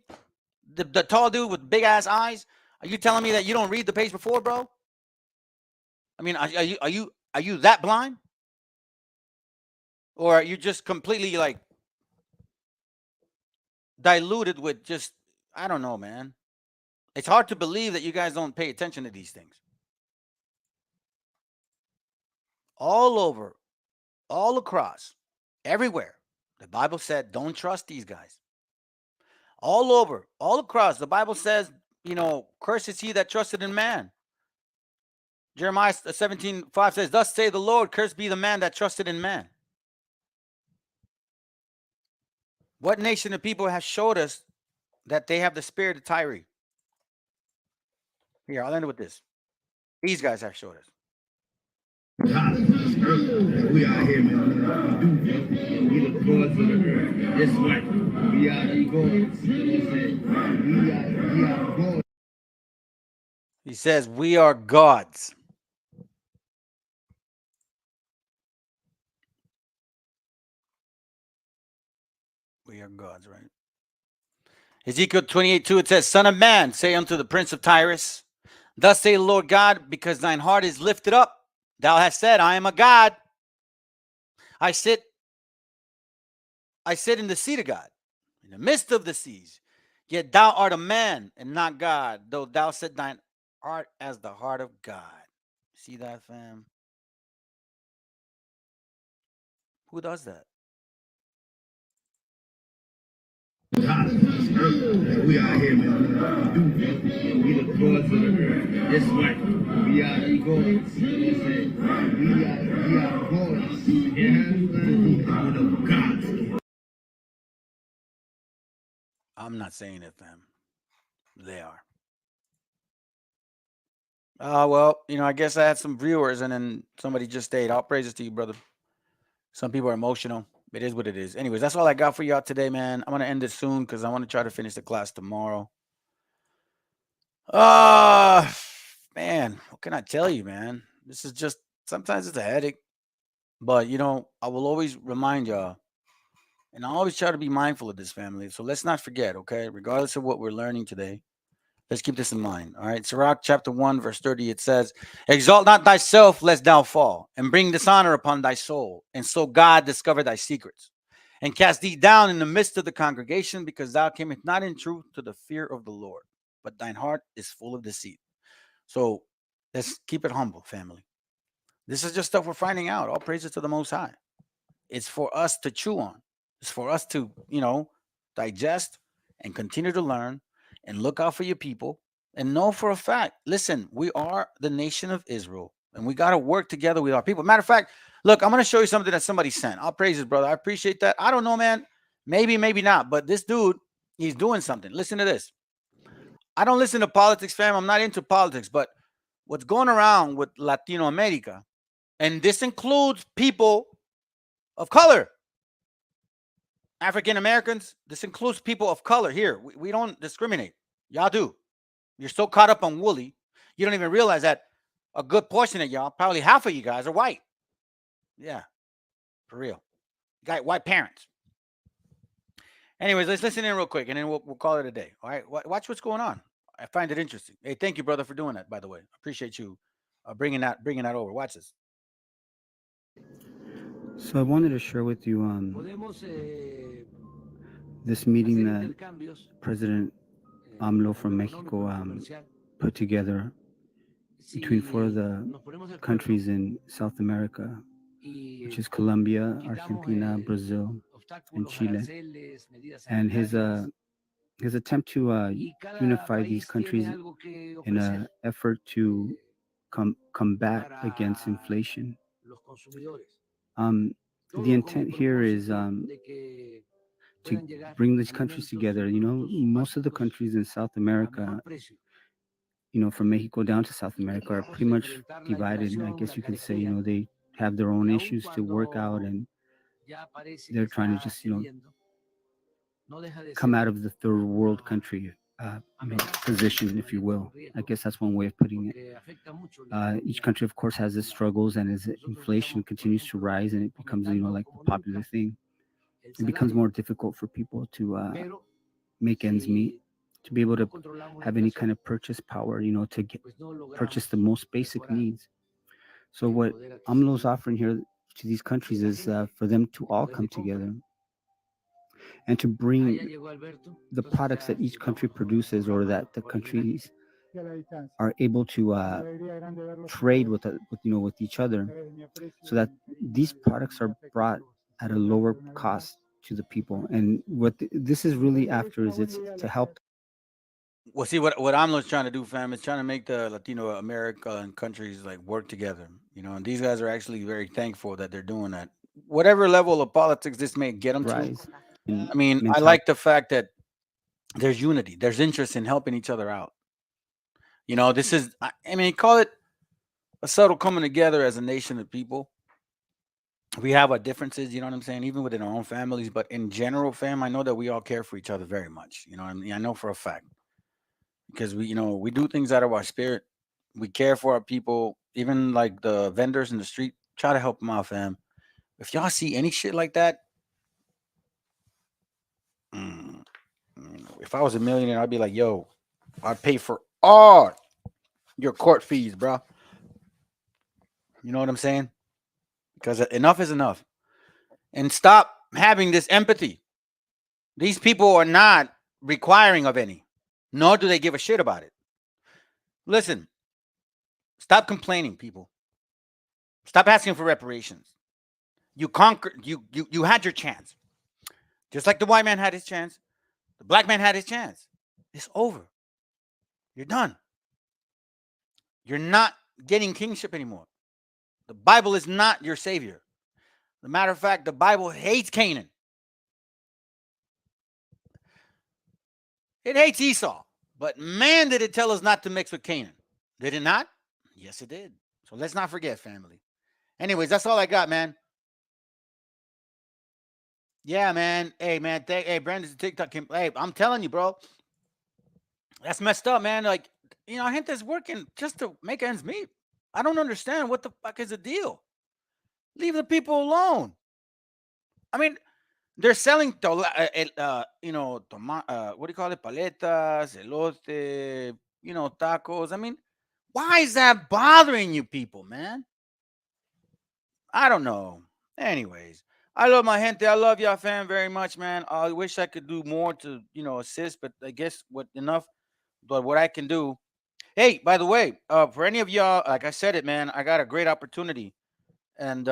The tall dude with big ass eyes. Are you telling me that you don't read the page before, bro? I mean, are you that blind? Or are you just completely like diluted with just, I don't know, man. It's hard to believe that you guys don't pay attention to these things. All over, all across, everywhere. The Bible said, don't trust these guys. All over, all across, the Bible says, you know, cursed is he that trusted in man. Jeremiah 17:5 says, thus say the Lord, cursed be the man that trusted in man. What nation of people have showed us that they have the spirit of Tyre? Here, I'll end with this. These guys have showed us. We out here, man. We the gods of the earth. That's right. We are the gods. We are gods. He says, we are gods. We are gods, right? Ezekiel 28:2, it says, Son of man, say unto the prince of Tyrus, thus say the Lord God, because thine heart is lifted up. Thou hast said, I am a God. I sit in the seat of God, in the midst of the seas. Yet thou art a man and not God, though thou set thine heart as the heart of God. See that, fam? Who does that? We out here, man. We the gods of the earth. That's right. We are the gods. We are gods. Yeah, the gods. I'm not saying it, fam. They are. Well, you know, I guess I had some viewers and then somebody just stayed. All praises to you, brother. Some people are emotional. It is what it is. Anyways, that's all I got for y'all today, man. I'm going to end it soon because I want to try to finish the class tomorrow. Man, what can I tell you, man? This is just, sometimes it's a headache. But, you know, I will always remind y'all, and I always try to be mindful of this, family. So let's not forget, okay? Regardless of what we're learning today, let's keep this in mind. All right. Sirach chapter 1, verse 30, it says, exalt not thyself, lest thou fall, and bring dishonor upon thy soul. And so God discover thy secrets, and cast thee down in the midst of the congregation, because thou camest not in truth to the fear of the Lord, but thine heart is full of deceit. So let's keep it humble, family. This is just stuff we're finding out. All praises to the Most High. It's for us to chew on. It's for us to, you know, digest and continue to learn and look out for your people and know for a fact, listen, we are the nation of Israel and we got to work together with our people. Matter of fact, look, I'm going to show you something that somebody sent. All praises, brother. I appreciate that. I don't know, man. Maybe, maybe not. But this dude, he's doing something. Listen to this. I don't listen to politics, fam. I'm not into politics. But what's going around with Latino America, and this includes people of color, African Americans, this includes people of color here. We don't discriminate. Y'all do. You're so caught up on Wooly, you don't even realize that a good portion of y'all, probably half of you guys, are white. Yeah, for real. You got white parents. Anyways, let's listen in real quick, and then we'll call it a day. All right, watch what's going on. I find it interesting. Hey, thank you, brother, for doing that. By the way, appreciate you bringing that over. Watch this. So I wanted to share with you this meeting that President AMLO from Mexico put together between 4 of the countries in South America, which is Colombia, Argentina, Brazil, and Chile. And his attempt to unify these countries in an effort to combat against inflation. The intent here is to bring these countries together. You know, most of the countries in South America, you know, from Mexico down to South America, are pretty much divided. I guess you can say, you know, they have their own issues to work out, and they're trying to just, you know, come out of the third world country you know, position, if you will. I guess that's one way of putting it. Each country, of course, has its struggles, and as inflation continues to rise and it becomes, you know, like the popular thing, it becomes more difficult for people to make ends meet, to be able to have any kind of purchase power, you know, to purchase the most basic needs. So what AMLO's offering here to these countries is for them to all come together and to bring the products that each country produces, or that the countries are able to trade with, you know, with each other, so that these products are brought at a lower cost to the people. And what this is really after is it's to help. Well, see what AMLO's trying to do, fam, is trying to make the Latino American countries like work together. You know, and these guys are actually very thankful that they're doing that. Whatever level of politics this may get them to. Rise in I mean, I mentality. like the fact that there's unity, there's interest in helping each other out. You know, this is, I mean, call it a subtle coming together as a nation of people. We have our differences, you know what I'm saying, even within our own families, but in general, fam, I know that we all care for each other very much. You know what I mean? I know for a fact, because we, you know, we do things out of our spirit. We care for our people, even like the vendors in the street. Try to help them out, fam. If y'all see any shit like that, if I was a millionaire, I'd be like, yo, I'd pay for all your court fees, bro. You know what I'm saying? Because enough is enough. And stop having this empathy. These people are not requiring of any, nor do they give a shit about it. Listen, stop complaining, people. Stop asking for reparations. You conquered, you had your chance. Just like the white man had his chance, the black man had his chance. It's over. You're done. You're not getting kingship anymore. The Bible is not your savior. As a matter of fact, the Bible hates Canaan. It hates Esau. But man, did it tell us not to mix with Canaan. Did it not? Yes, it did. So let's not forget, family. Anyways, that's all I got, man. Yeah, man. Hey, man. Hey, Brandon's TikTok. Hey, I'm telling you, bro. That's messed up, man. Like, you know, Gente's working just to make ends meet. I don't understand. What the fuck is the deal? Leave the people alone. I mean, they're selling, you know, what do you call it? Paletas, elote, you know, tacos. I mean, why is that bothering you people, man? I don't know. Anyways, I love my gente. I love y'all, fam, very much, man. I wish I could do more to, you know, assist, but I guess but what I can do. Hey, by the way, for any of y'all, like I said it, man, I got a great opportunity. And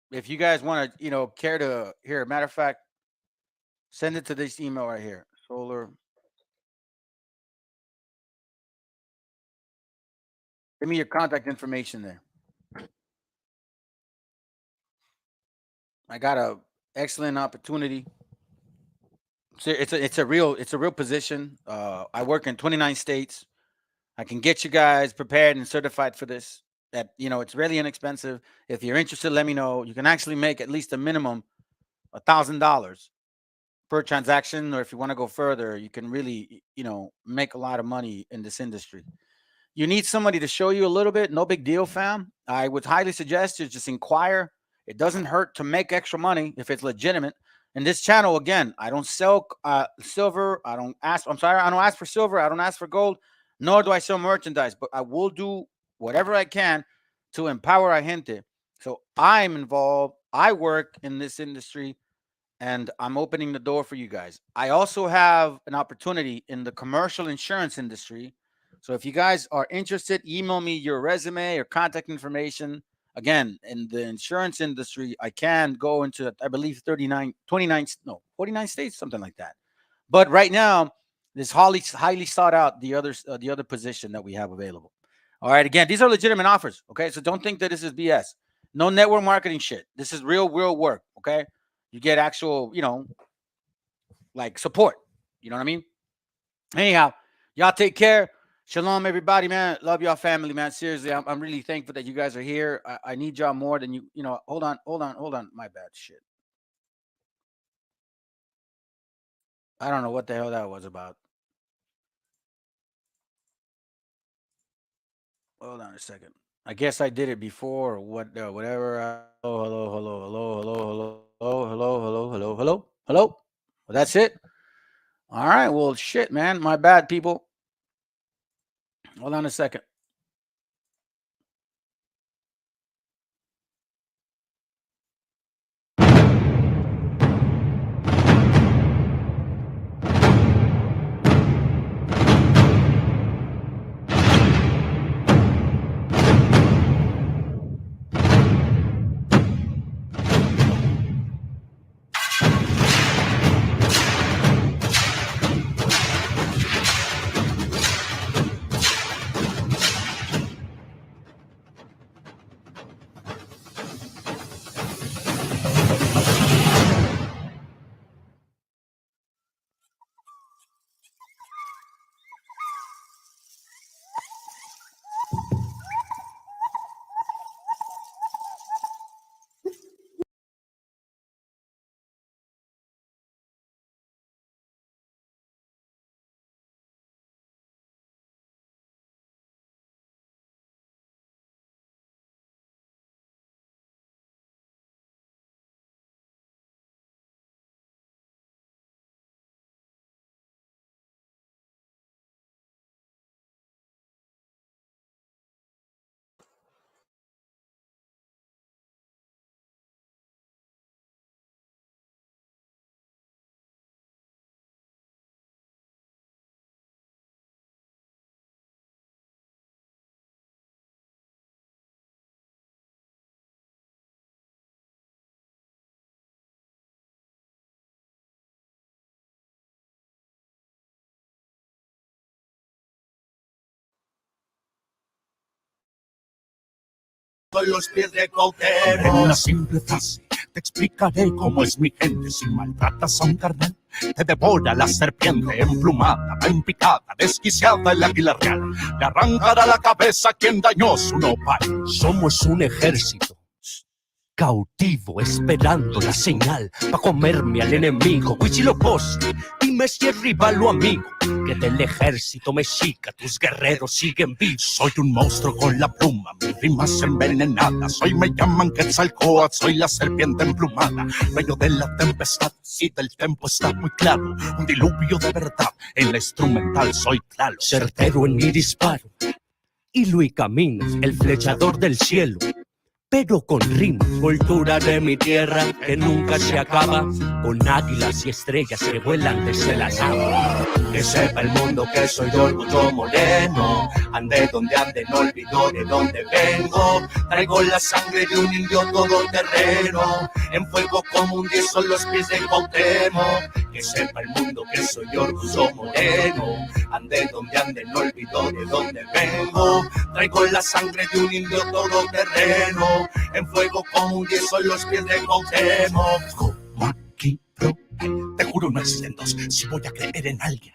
if you guys want to, you know, care to hear, matter of fact, send it to this email right here. Solar. Give me your contact information there. I got a excellent opportunity. It's a real position. I work in 29 states. I can get you guys prepared and certified for this. That, you know, it's really inexpensive. If you're interested, let me know. You can actually make at least a minimum $1,000 per transaction, or if you want to go further, you can really, you know, make a lot of money in this industry. You need somebody to show you a little bit. No big deal, fam. I would highly suggest you just inquire. It doesn't hurt to make extra money if it's legitimate. In this channel, again, I don't sell silver. I don't ask for silver. I don't ask for gold, nor do I sell merchandise. But I will do whatever I can to empower our gente. So I'm involved. I work in this industry, and I'm opening the door for you guys. I also have an opportunity in the commercial insurance industry. So if you guys are interested, email me your resume or contact information. Again, in the insurance industry, I can go into, I believe, 49 states, something like that. But right now, this highly sought out the other position that we have available. All right, again, these are legitimate offers. Okay, so don't think that this is BS. No network marketing shit. This is real work. Okay, you get actual, you know, like support. You know what I mean? Anyhow, y'all take care. Shalom, everybody, man. Love y'all family, man. Seriously, I'm really thankful that you guys are here. I need y'all more than you know. Hold on. My bad. Shit. I don't know what the hell that was about. Hold on a second. I guess I did it before or what, whatever. Hello. Well, that's it. All right. Well, shit, man. My bad, people. Hold on a second. Con los pies de Cuauhtémoc. En una simple frase te explicaré cómo es mi gente. Si maltratas a un carnal, te devora la serpiente emplumada, va en picada, desquiciada el águila real. Le arrancará la cabeza a quien dañó su nopal. Somos un ejército cautivo esperando la señal pa' comerme al enemigo. Huitzilopochtli, dime si es rival o amigo, que del ejército mexica tus guerreros siguen vivos. Soy un monstruo con la pluma, mis rimas envenenadas. Hoy me llaman Quetzalcóatl, soy la serpiente emplumada. Dueño de la tempestad, y del tempo está muy claro. Un diluvio de verdad, en la instrumental soy claro. Certero en mi disparo, y Luis Caminos, el flechador del cielo, pero con rimas. Cultura de mi tierra que nunca se acaba, con águilas y estrellas que vuelan desde la nave. Que sepa el mundo que soy de orgullo moreno, ande donde ande, no olvido de dónde vengo. Traigo la sangre de un indio todoterreno, en fuego como un 10 son los pies de Cuauhtémoc. Que sepa el mundo que soy de orgullo moreno, ande donde ande, no olvido de dónde vengo. Traigo la sangre de un indio todoterreno, en fuego como un 10 son los pies de Cuauhtémoc. Te juro no existen dos, si voy a creer en alguien,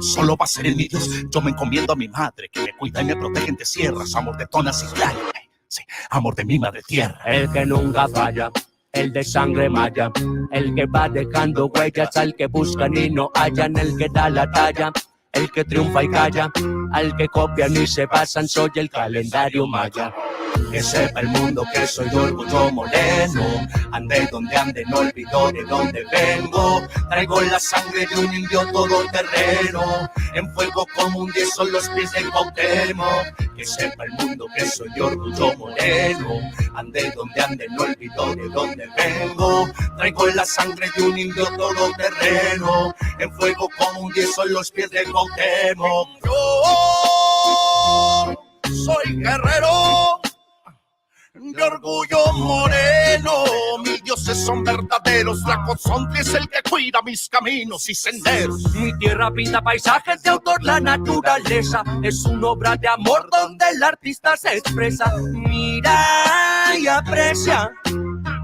solo va a ser en mi Dios. Yo me encomiendo a mi madre, que me cuida y me protege en tierras. Amor de tonas y playas, sí, amor de mi madre tierra. El que nunca falla, el de sangre maya, el que va dejando huellas al que buscan y no hallan, el que da la talla, el que triunfa y calla, al que copian y se basan, soy el calendario maya. Que sepa el mundo que soy de orgullo moreno, ande donde ande, no olvido de dónde vengo. Traigo la sangre de un indio todoterreno, en fuego como un 10 son los pies de Cuauhtémoc. Que sepa el mundo que soy de orgullo moreno, ande donde ande, no olvido de dónde vengo. Traigo la sangre de un indio todoterreno, en fuego como un 10 son los pies de Cuauhtémoc. Yo soy guerrero de orgullo moreno, mis dioses son verdaderos. Tlacozontli es el que cuida mis caminos y senderos. Mi tierra pinta paisajes de autor, la naturaleza es una obra de amor donde el artista se expresa. Mira y aprecia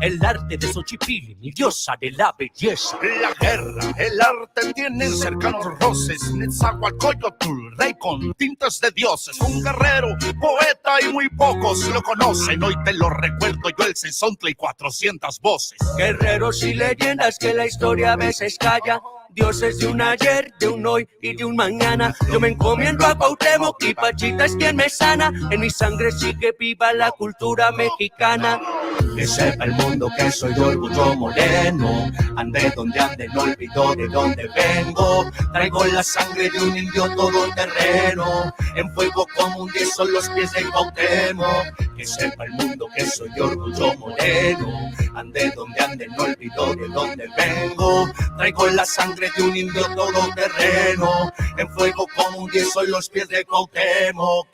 el arte de Xochipilli, mi diosa de la belleza. La guerra, el arte tienen cercanos roces. Netzahualcóyotl, rey con tintas de dioses. Un guerrero, poeta y muy pocos lo conocen. Hoy te lo recuerdo yo, el Sensontle y 400 voces. Guerreros y leyendas que la historia a veces calla. Dioses de un ayer, de un hoy y de un mañana. Yo me encomiendo a Cuauhtémoc y Pachita es quien me sana. En mi sangre sigue viva la cultura mexicana. Que sepa el mundo que soy de orgullo moreno. Ande donde ande, no olvido de dónde vengo. Traigo la sangre de un indio todoterreno. En fuego como un 10 son los pies de Cuauhtémoc. Que sepa el mundo que soy de orgullo moreno. Ande donde ande, no olvido de dónde vengo. Traigo la sangre de un indio todoterreno. En fuego como un 10 son los pies de Cuauhtémoc.